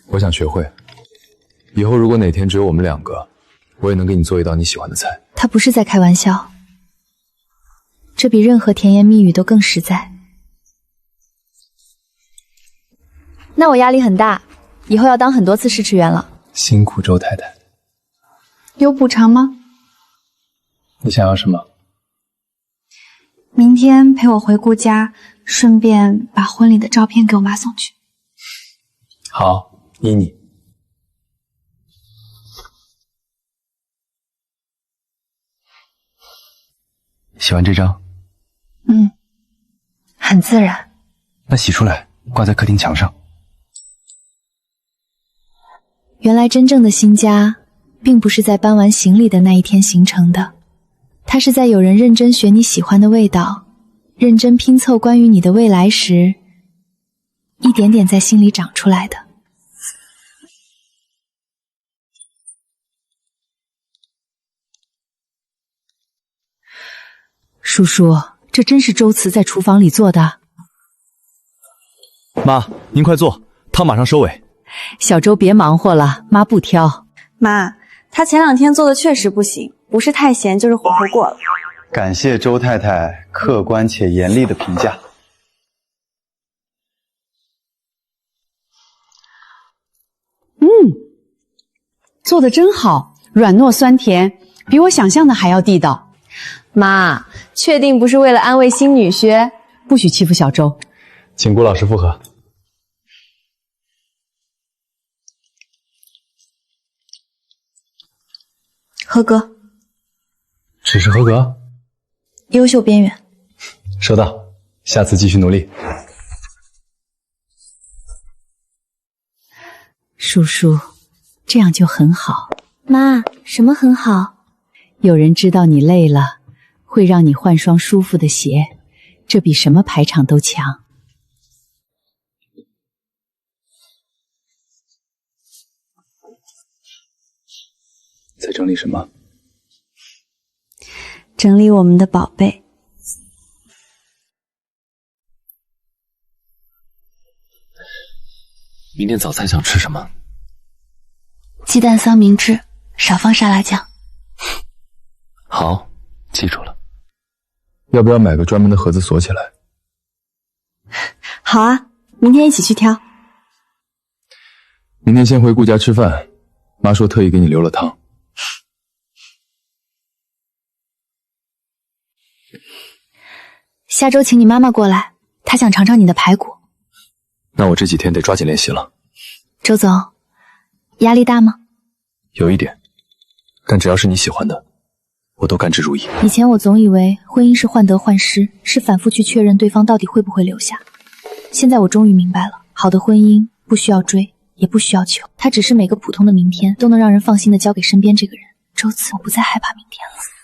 我想学会，以后如果哪天只有我们两个，我也能给你做一道你喜欢的菜。他不是在开玩笑，这比任何甜言蜜语都更实在。那我压力很大，以后要当很多次试吃员了。辛苦周太太。有补偿吗？你想要什么？明天陪我回顾家，顺便把婚礼的照片给我妈送去。好，依你。喜欢这张？很自然。那洗出来，挂在客厅墙上。原来真正的新家，并不是在搬完行李的那一天形成的，它是在有人认真学你喜欢的味道，认真拼凑关于你的未来时，一点点在心里长出来的。叔叔，这真是周慈在厨房里做的。妈，您快坐，汤马上收尾。小周别忙活了，妈不挑。妈，他前2天做的确实不行，不是太咸就是火候过了。感谢周太太客观且严厉的评价。做的真好，软糯酸甜，比我想象的还要地道。妈，确定不是为了安慰新女婿？不许欺负小周。请顾老师附和。合格。只是合格？优秀边缘。收到，下次继续努力。叔叔，这样就很好。妈，什么很好？有人知道你累了，会让你换双舒服的鞋，这比什么排场都强。在整理什么？整理我们的宝贝。明天早餐想吃什么？鸡蛋三明治，少放沙拉酱。好，记住了。要不要买个专门的盒子锁起来？好啊，明天一起去挑。明天先回顾家吃饭，妈说特意给你留了汤。下周请你妈妈过来，她想尝尝你的排骨。那我这几天得抓紧练习了。周总，压力大吗？有一点，但只要是你喜欢的，我都甘之如饴。以前我总以为婚姻是患得患失，是反复去确认对方到底会不会留下。现在我终于明白了，好的婚姻不需要追，也不需要求，它只是每个普通的明天都能让人放心的交给身边这个人。周此，我不再害怕明天了。